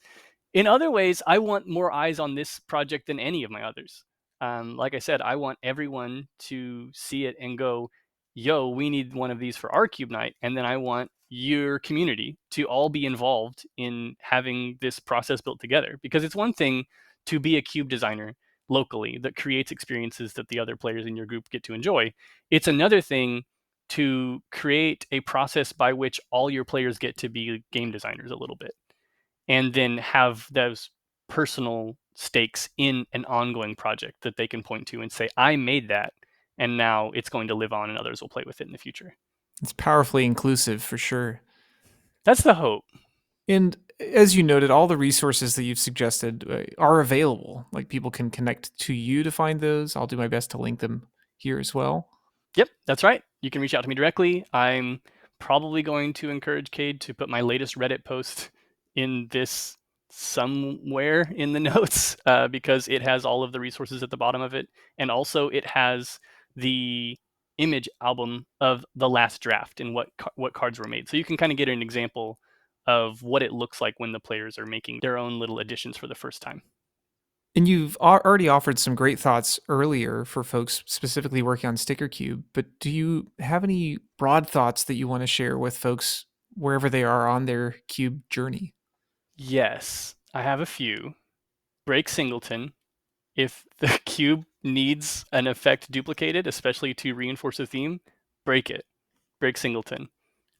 In other ways, I want more eyes on this project than any of my others. Like I said, I want everyone to see it and go, yo, we need one of these for our Cube Night. And then I want your community to all be involved in having this process built together. Because it's one thing to be a cube designer locally that creates experiences that the other players in your group get to enjoy. It's another thing to create a process by which all your players get to be game designers a little bit and then have those personal stakes in an ongoing project that they can point to and say, I made that, and now it's going to live on and others will play with it in the future. It's powerfully inclusive for sure. That's the hope. And as you noted, all the resources that you've suggested are available. Like people can connect to you to find those. I'll do my best to link them here as well. Yep, that's right. You can reach out to me directly. I'm probably going to encourage Cade to put my latest Reddit post in this somewhere in the notes because it has all of the resources at the bottom of it. And also, it has the image album of the last draft and what cards were made. So you can kind of get an example of what it looks like when the players are making their own little additions for the first time. And you've already offered some great thoughts earlier for folks specifically working on Sticker Cube, but do you have any broad thoughts that you want to share with folks wherever they are on their cube journey? Yes, I have a few. Break singleton. If the cube needs an effect duplicated, especially to reinforce a theme, break it. Break singleton.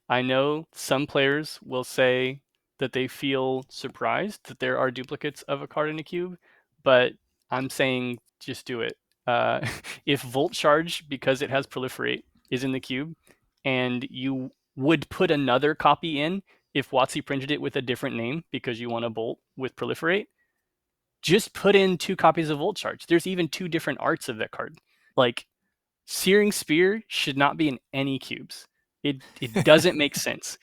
I know some players will say that they feel surprised that there are duplicates of a card in a cube, but I'm saying just do it. Uh, if Volt Charge, because it has Proliferate, is in the cube, and you would put another copy in if WotC printed it with a different name because you want a Bolt with Proliferate, just put in 2 copies of Volt Charge. There's even 2 different arts of that card. Like Searing Spear should not be in any cubes. It doesn't make sense.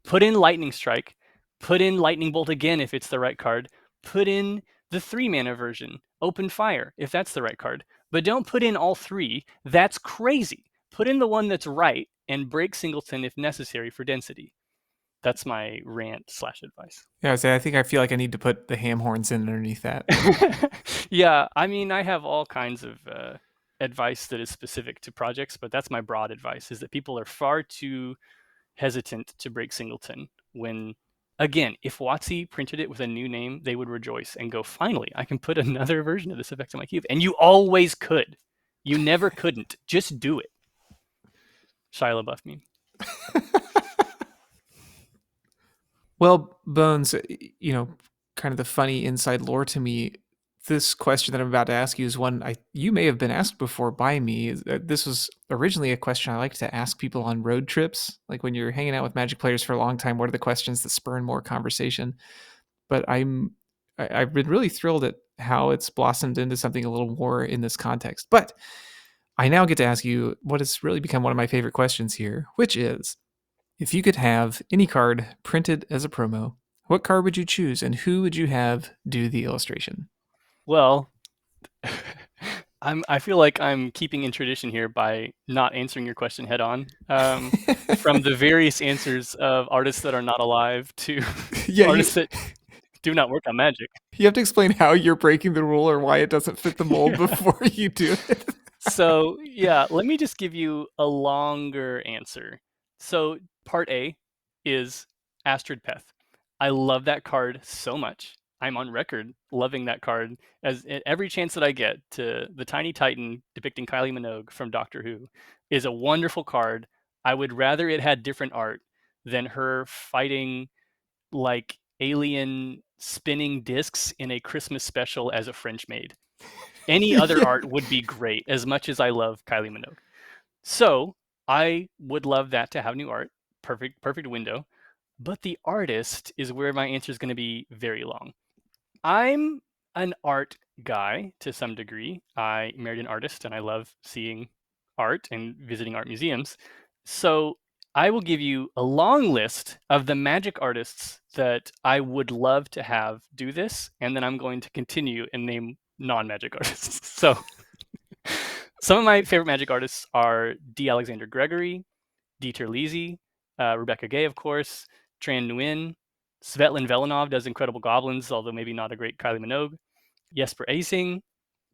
Put in Lightning Strike, put in Lightning Bolt again if it's the right card, put in the 3 mana version, Open Fire if that's the right card. But don't put in all 3. That's crazy. Put in the one that's right and break singleton if necessary for density. That's my rant/advice. Yeah, I think I feel like I need to put the ham horns in underneath that. Yeah, I mean, I have all kinds of advice that is specific to projects, but that's my broad advice: is that people are far too hesitant to break singleton when Again, if WotC printed it with a new name, they would rejoice and go, finally, I can put another version of this effect on my cube. And you always could. You never couldn't. Just do it. Shia LaBeouf meme. Well, Bones, kind of the funny inside lore to me. This question that I'm about to ask you is one you may have been asked before by me. This was originally a question I like to ask people on road trips, like when you're hanging out with Magic players for a long time. What are the questions that spur more conversation? But I've been really thrilled at how it's blossomed into something a little more in this context. But I now get to ask you what has really become one of my favorite questions here, which is if you could have any card printed as a promo, what card would you choose and who would you have do the illustration? Well, I feel like I'm keeping in tradition here by not answering your question head on. From the various answers of artists that are not alive to Yeah, artists that do not work on Magic. you have to explain how you're breaking the rule or why it doesn't fit the mold Yeah. before you do it. So yeah, let me just give you a longer answer. So part A is Astrid Peth. I love that card so much. I'm on record loving that card as every chance that I get to the Tiny Titan depicting Kylie Minogue from Doctor Who is a wonderful card. I would rather it had different art than her fighting like alien spinning discs in a Christmas special as a French maid. Any other Yeah. art would be great, as much as I love Kylie Minogue. So I would love that to have new art. Perfect window. But the artist is where my answer is going to be very long. I'm an art guy to some degree. I married an artist and I love seeing art and visiting art museums. So I will give you a long list of the Magic artists that I would love to have do this, and then I'm going to continue and name non-Magic artists. So some of my favorite Magic artists are D. Alexander Gregory, Dieter Lisi, Rebecca Gay, of course, Tran Nguyen, Svetlin Velinov does Incredible Goblins, although maybe not a great Kylie Minogue. Jesper Acing,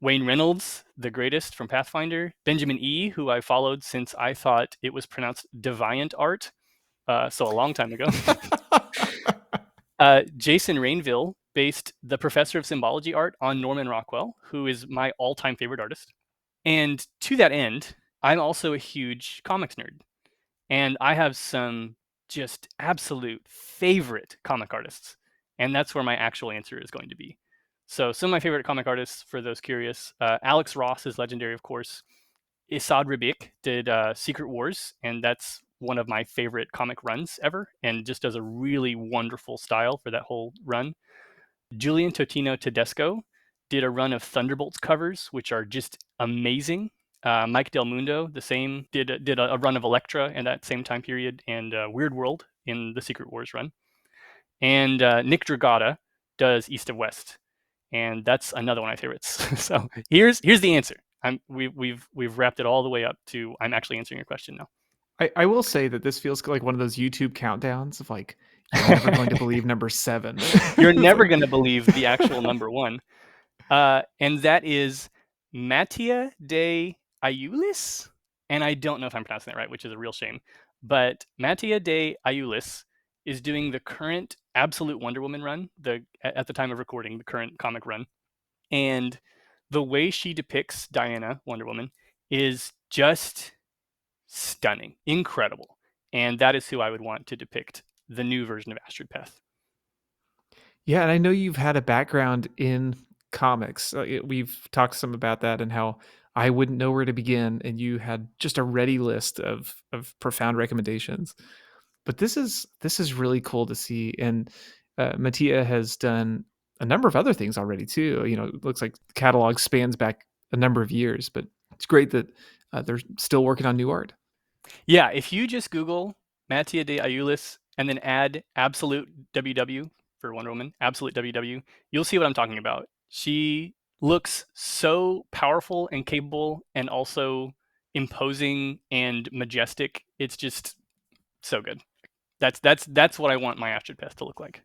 Wayne Reynolds, the greatest from Pathfinder, Benjamin E., who I followed since I thought it was pronounced Deviant Art, so a long time ago. Jason Rainville based the Professor of Symbology art on Norman Rockwell, who is my all-time favorite artist. And to that end, I'm also a huge comics nerd. And I have some just absolute favorite comic artists. And that's where my actual answer is going to be. So some of my favorite comic artists, for those curious, Alex Ross is legendary, of course. Isad Ribic did Secret Wars, and that's one of my favorite comic runs ever, and just does a really wonderful style for that whole run. Julian Totino Tedesco did a run of Thunderbolts covers, which are just amazing. Mike Del Mundo, the same, did a run of Elektra in that same time period, and Weird World in the Secret Wars run. And Nick Dragata does East of West, and that's another one of my favorites. So here's the answer. We've wrapped it all the way up to I'm actually answering your question now. I will say that this feels like one of those YouTube countdowns of like, you're never going to believe number 7. You're It's never like, going to believe the actual number one. And that is Mattia de Iulis. And I don't know if I'm pronouncing that right, which is a real shame. But Mattia de Iulis is doing the current Absolute Wonder Woman run, at the time of recording, the current comic run. And the way she depicts Diana, Wonder Woman, is just stunning, incredible. And that is who I would want to depict the new version of Astrid Peth. yeah, and I know you've had a background in comics. We've talked some about that and how I wouldn't know where to begin, and you had just a ready list of profound recommendations. But this is really cool to see, and Mattia has done a number of other things already too. It looks like the catalog spans back a number of years, but it's great that they're still working on new art. Yeah, if you just Google Mattia de Iulis and then add Absolute WW for Wonder Woman, Absolute WW, you'll see what I'm talking about. She looks so powerful and capable and also imposing and majestic. It's just so good. That's what I want my Astrid Pest to look like.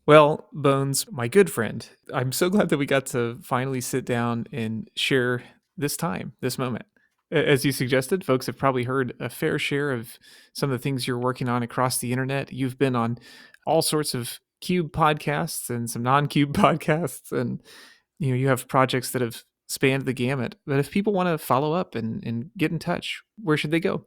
Well, Bones, my good friend, I'm so glad that we got to finally sit down and share this time, this moment. As you suggested, folks have probably heard a fair share of some of the things you're working on across the internet. You've been on all sorts of Cube podcasts and some non-Cube podcasts, and you have projects that have spanned the gamut. But if people want to follow up and get in touch, where should they go?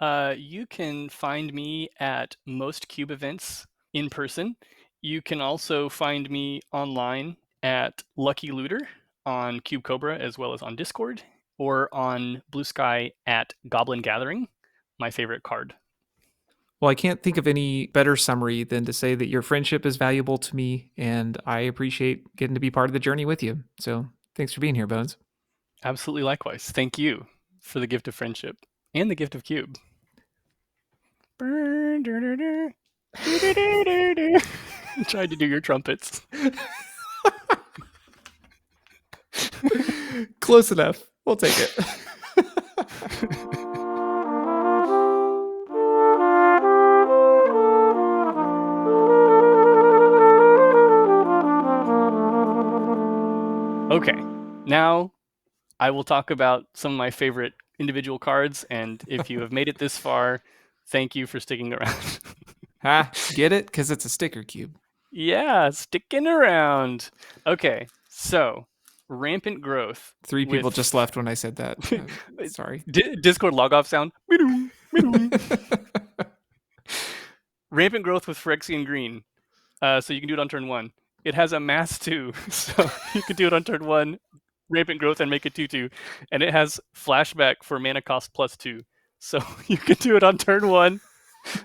You can find me at most Cube events in person. You can also find me online at Lucky Looter on Cube Cobra as well as on Discord, or on Blue Sky at Goblin Gathering, my favorite card. Well, I can't think of any better summary than to say that your friendship is valuable to me, and I appreciate getting to be part of the journey with you. So thanks for being here, Bones. Absolutely likewise. Thank you for the gift of friendship and the gift of Cube. Tried to do your trumpets. Close enough. We'll take it. Okay, now I will talk about some of my favorite individual cards, and if you have made it this far, thank you for sticking around. Get it? Because it's a sticker cube. Yeah, sticking around. Okay, so rampant growth Three people just with left when I said that. Sorry. Discord logoff sound. Rampant growth with Phyrexian Green. So you can do it on turn 1. It has a mass 2, so you can do it on turn 1, rampant growth, and make it 2/2. And it has flashback for mana cost +2. So you can do it on turn 1,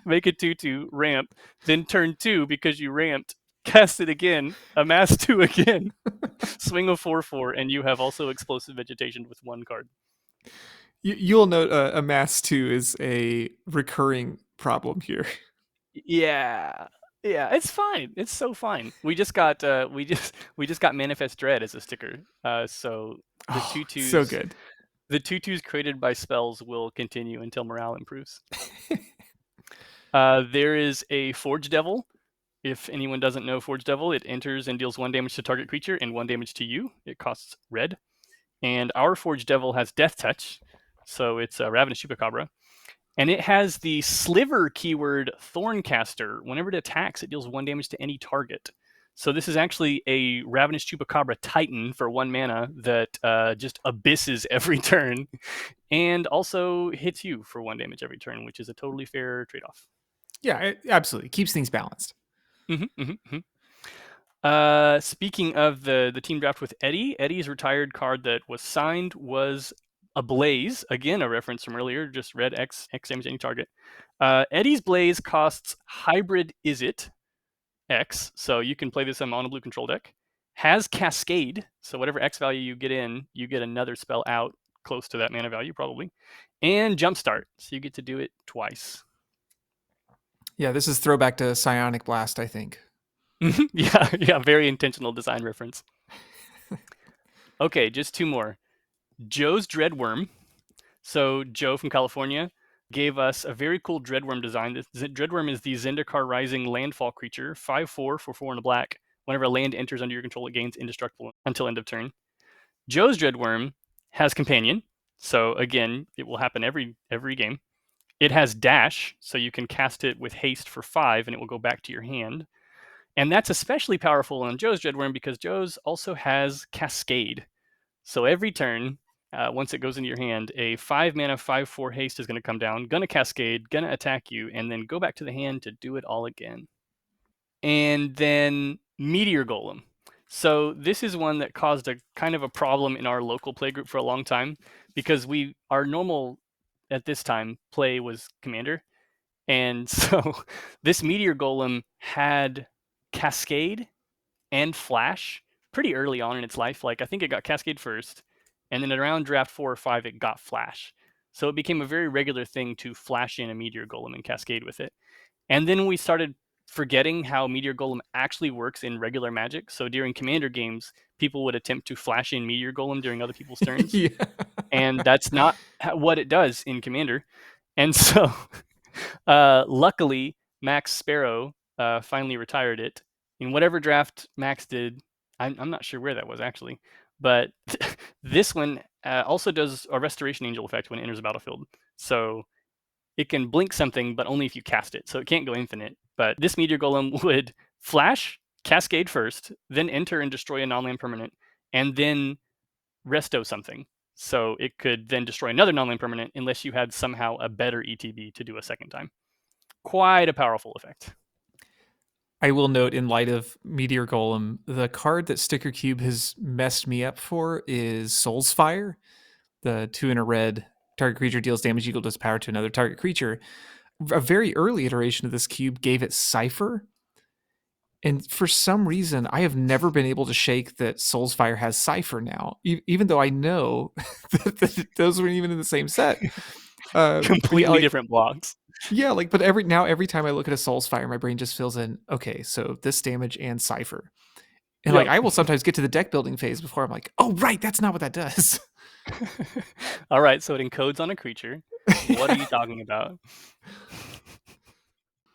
make it 2/2, ramp, then turn 2, because you ramped, cast it again, a mass 2 again, swing a 4/4, and you have also explosive vegetation with 1 card. You'll note a mass 2 is a recurring problem here. Yeah. Yeah, it's fine. It's so fine. We just got Manifest Dread as a sticker. So the Oh, two so twos good. the 2/2s created by spells will continue until morale improves. There is a Forge Devil. If anyone doesn't know Forge Devil, it enters and deals 1 damage to target creature and 1 damage to you. It costs red. And our Forge Devil has Death Touch, so it's a Ravenous Chupacabra. And it has the sliver keyword Thorncaster. Whenever it attacks, it deals 1 damage to any target. So this is actually a Ravenous Chupacabra Titan for 1 mana that just abysses every turn, and also hits you for 1 damage every turn, which is a totally fair trade-off. Yeah, it absolutely keeps things balanced. Speaking of the team draft with Eddie, Eddie's retired card that was signed was a Blaze. Again, a reference from earlier, just red X damage any target. Eddie's Blaze costs Hybrid Izzet X, so you can play this on mono blue control deck. Has Cascade, so whatever X value you get in, you get another spell out close to that mana value probably. And Jumpstart, so you get to do it twice. Yeah, this is throwback to Psionic Blast, I think. Yeah, very intentional design reference. Okay, just 2 more. Joe's Dreadworm. So Joe from California gave us a very cool Dreadworm design. Dreadworm is the Zendikar Rising landfall creature, 5/4 for 4 and a black. Whenever a land enters under your control, it gains indestructible until end of turn. Joe's Dreadworm has Companion, so again, it will happen every game. It has Dash, so you can cast it with haste for 5, and it will go back to your hand. And that's especially powerful on Joe's Dreadworm because Joe's also has Cascade. So every turn, once it goes into your hand, a 5 mana 5/4 haste is going to come down, gonna cascade, gonna attack you, and then go back to the hand to do it all again. And then Meteor Golem. So this is one that caused a kind of a problem in our local playgroup for a long time because our normal at this time play was Commander, and so this Meteor Golem had Cascade and Flash pretty early on in its life. Like I think it got Cascade first, and then around draft 4 or 5, it got Flash. So it became a very regular thing to flash in a Meteor Golem and Cascade with it. And then we started forgetting how Meteor Golem actually works in regular Magic. So during Commander games, people would attempt to flash in Meteor Golem during other people's turns. Yeah. And that's not what it does in Commander. And so luckily, Max Sparrow finally retired it. In whatever draft Max did, I'm not sure where that was actually, but this one also does a Restoration Angel effect when it enters a battlefield. So it can blink something, but only if you cast it. So it can't go infinite. But this Meteor Golem would flash, cascade first, then enter and destroy a non-land permanent, and then resto something. So it could then destroy another non-land permanent unless you had somehow a better ETB to do a second time. Quite a powerful effect. I will note, in light of Meteor Golem, the card that Sticker Cube has messed me up for is Soul's Fire. The 2 in a red, target creature deals damage equal to its power to another target creature. A very early iteration of this cube gave it Cipher. And for some reason, I have never been able to shake that Soul's Fire has Cipher now, even though I know that those weren't even in the same set. But yeah, Completely different blocks. but every time I look at a Soul's Fire, my brain just fills in, okay, so this damage and Cipher. And like Yep. I will sometimes get to the deck building phase before I'm like, oh right, that's not what that does. All right, so it encodes on a creature. What are you talking about?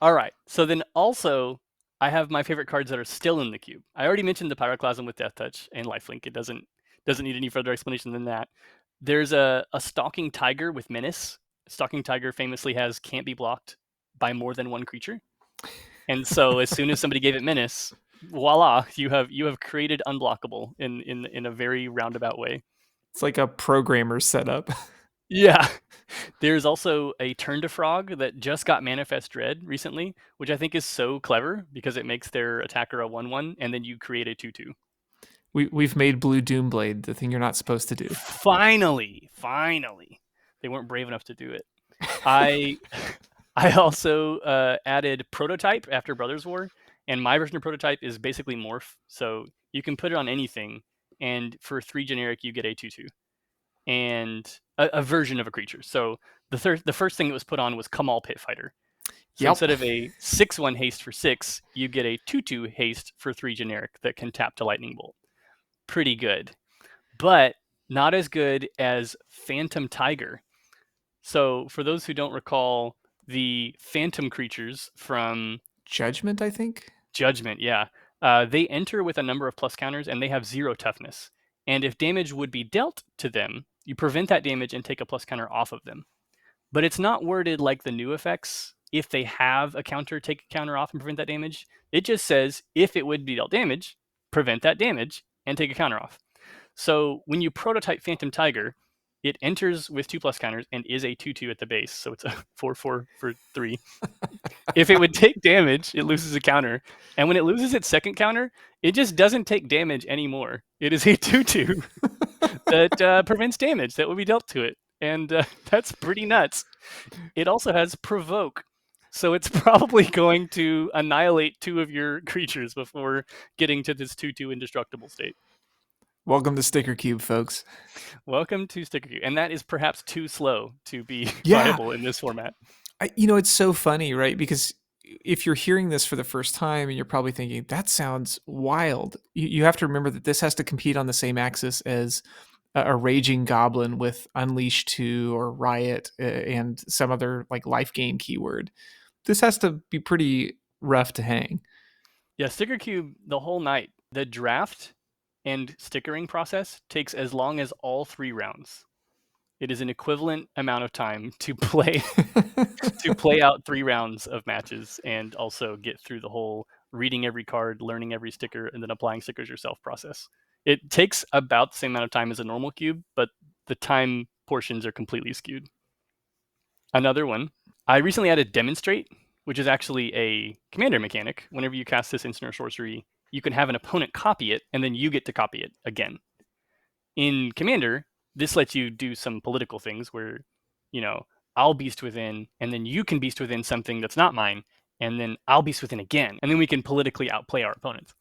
All right, so then also I have my favorite cards that are still in the cube. I already mentioned the Pyroclasm with Death Touch and Lifelink. It doesn't need any further explanation than that. There's a Stalking Tiger with Menace. Stalking Tiger famously has can't be blocked by more than one creature. And so as soon as somebody gave it Menace, voila, you have created unblockable in a very roundabout way. It's like a programmer setup. Yeah. There's also a Turn to Frog that just got Manifest Dread recently, which I think is so clever because it makes their attacker a 1/1, and then you create a 2/2. We've made Blue Doomblade the thing you're not supposed to do. Finally, they weren't brave enough to do it. I I also added Prototype after Brothers War, and my version of Prototype is basically Morph, so you can put it on anything, and for 3 generic you get a 2/2. And a version of a creature. So the first thing that was put on was Kamal Pit Fighter. So Yep. instead of a 6/1 haste for 6, you get a 2/2 haste for 3 generic that can tap to Lightning Bolt. Pretty good. But not as good as Phantom Tiger. So for those who don't recall the phantom creatures from Judgment, I think. Judgment, yeah. They enter with a number of plus counters and they have 0 toughness. And if damage would be dealt to them, you prevent that damage and take a plus counter off of them. But it's not worded like the new effects. If they have a counter, take a counter off and prevent that damage. It just says if it would be dealt damage, prevent that damage and take a counter off. So when you prototype Phantom Tiger, it enters with 2 plus counters and is a 2/2 at the base. So it's a 4/4 for 3. If it would take damage, it loses a counter. And when it loses its second counter, it just doesn't take damage anymore. It is a 2/2 that prevents damage that would be dealt to it. And that's pretty nuts. It also has Provoke. So it's probably going to annihilate 2 of your creatures before getting to this 2/2 indestructible state. Welcome to Sticker Cube, folks. Welcome to Sticker Cube. And that is perhaps too slow to be Yeah. viable in this format. It's so funny, right? Because if you're hearing this for the first time and you're probably thinking, that sounds wild, you have to remember that this has to compete on the same axis as a Raging Goblin with Unleash 2 or Riot and some other like life gain keyword. This has to be pretty rough to hang. Yeah, Sticker Cube, the whole night, the draft and stickering process takes as long as all 3 rounds. It is an equivalent amount of time to play out 3 rounds of matches and also get through the whole reading every card, learning every sticker, and then applying stickers yourself process. It takes about the same amount of time as a normal cube, but the time portions are completely skewed. Another one, I recently added Demonstrate, which is actually a commander mechanic. Whenever you cast this instant or sorcery, you can have an opponent copy it, and then you get to copy it again. In Commander, this lets you do some political things where, I'll Beast Within, and then you can Beast Within something that's not mine, and then I'll Beast Within again, and then we can politically outplay our opponents.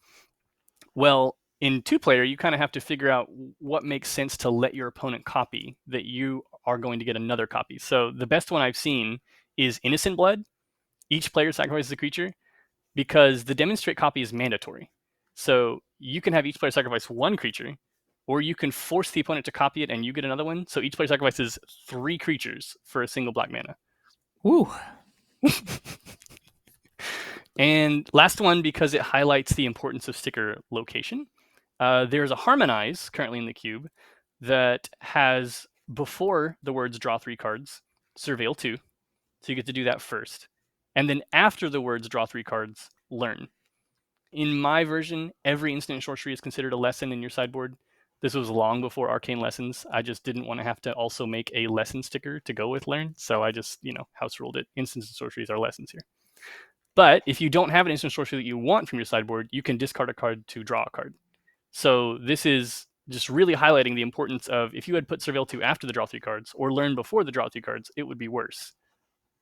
Well, in 2-player, you kind of have to figure out what makes sense to let your opponent copy that you are going to get another copy. So the best one I've seen is Innocent Blood. Each player sacrifices a creature because the Demonstrate copy is mandatory. So you can have each player sacrifice 1 creature, or you can force the opponent to copy it and you get another one. So each player sacrifices 3 creatures for a single black mana. Woo. And last one, because it highlights the importance of sticker location. There's a Harmonize currently in the cube that has, before the words draw 3 cards, surveil 2. So you get to do that first. And then after the words draw 3 cards, learn. In my version, every instant sorcery is considered a lesson in your sideboard. This was long before arcane lessons. I just didn't want to have to also make a lesson sticker to go with learn. So I just, house ruled it. Instants and sorceries are lessons here. But if you don't have an instant sorcery that you want from your sideboard, you can discard a card to draw a card. So this is just really highlighting the importance of, if you had put Surveil 2 after the draw 3 cards or learn before the draw 3 cards, it would be worse.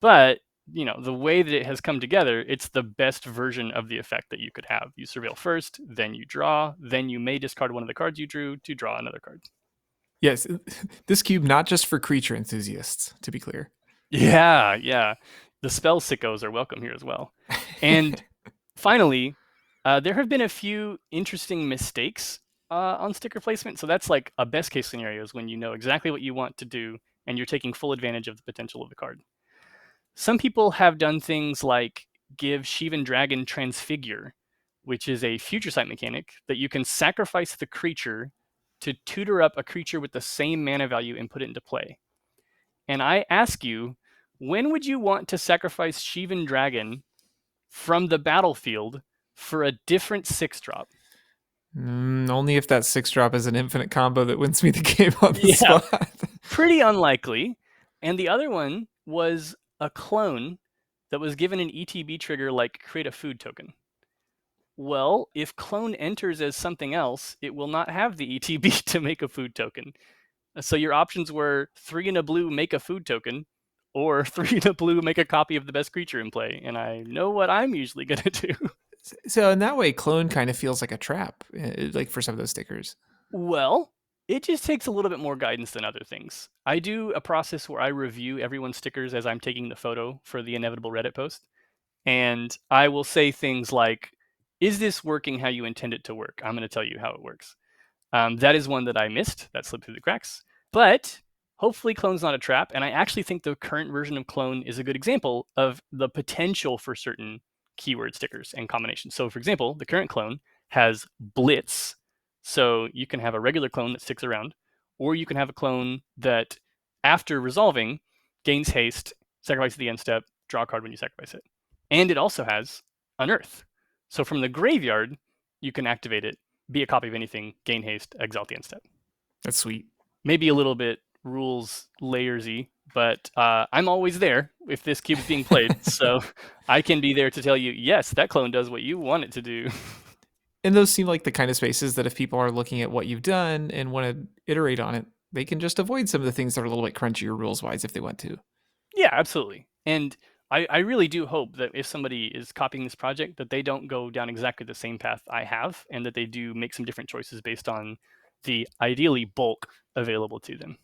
But, the way that it has come together, it's the best version of the effect that you could have. You Surveil first, then you draw, then you may discard one of the cards you drew to draw another card. Yes, this cube not just for creature enthusiasts, to be clear. Yeah, yeah. The spell sickos are welcome here as well. And finally, there have been a few interesting mistakes on sticker placement. So that's like a best case scenario, is when you know exactly what you want to do and you're taking full advantage of the potential of the card. Some people have done things like give Shivan Dragon Transfigure, which is a future sight mechanic that you can sacrifice the creature to tutor up a creature with the same mana value and put it into play. And I ask you, when would you want to sacrifice Shivan Dragon from the battlefield for a different 6-drop? Only if that 6-drop is an infinite combo that wins me the game on the Yeah, spot. pretty unlikely. And the other one was a clone that was given an ETB trigger like create a food token. Well, if clone enters as something else, it will not have the ETB to make a food token. So your options were 3 in a blue, make a food token, or 3 in a blue, make a copy of the best creature in play. And I know what I'm usually going to do. So in that way, clone kind of feels like a trap, like for some of those stickers. Well, it just takes a little bit more guidance than other things. I do a process where I review everyone's stickers as I'm taking the photo for the inevitable Reddit post. And I will say things like, is this working how you intend it to work? I'm going to tell you how it works. That is one that I missed, that slipped through the cracks. But hopefully Clone's not a trap. And I actually think the current version of Clone is a good example of the potential for certain keyword stickers and combinations. So for example, the current Clone has Blitz. So you can have a regular clone that sticks around, or you can have a clone that, after resolving, gains haste, sacrifice at the end step, draw a card when you sacrifice it. And it also has Unearth. So from the graveyard, you can activate it, be a copy of anything, gain haste, exile at the end step. That's sweet. Maybe a little bit rules layersy, but I'm always there if this cube's being played. So I can be there to tell you, yes, that clone does what you want it to do. And those seem like the kind of spaces that if people are looking at what you've done and want to iterate on it, they can just avoid some of the things that are a little bit crunchier rules wise if they want to. Yeah, absolutely. And I really do hope that if somebody is copying this project, that they don't go down exactly the same path I have, and that they do make some different choices based on the ideally bulk available to them.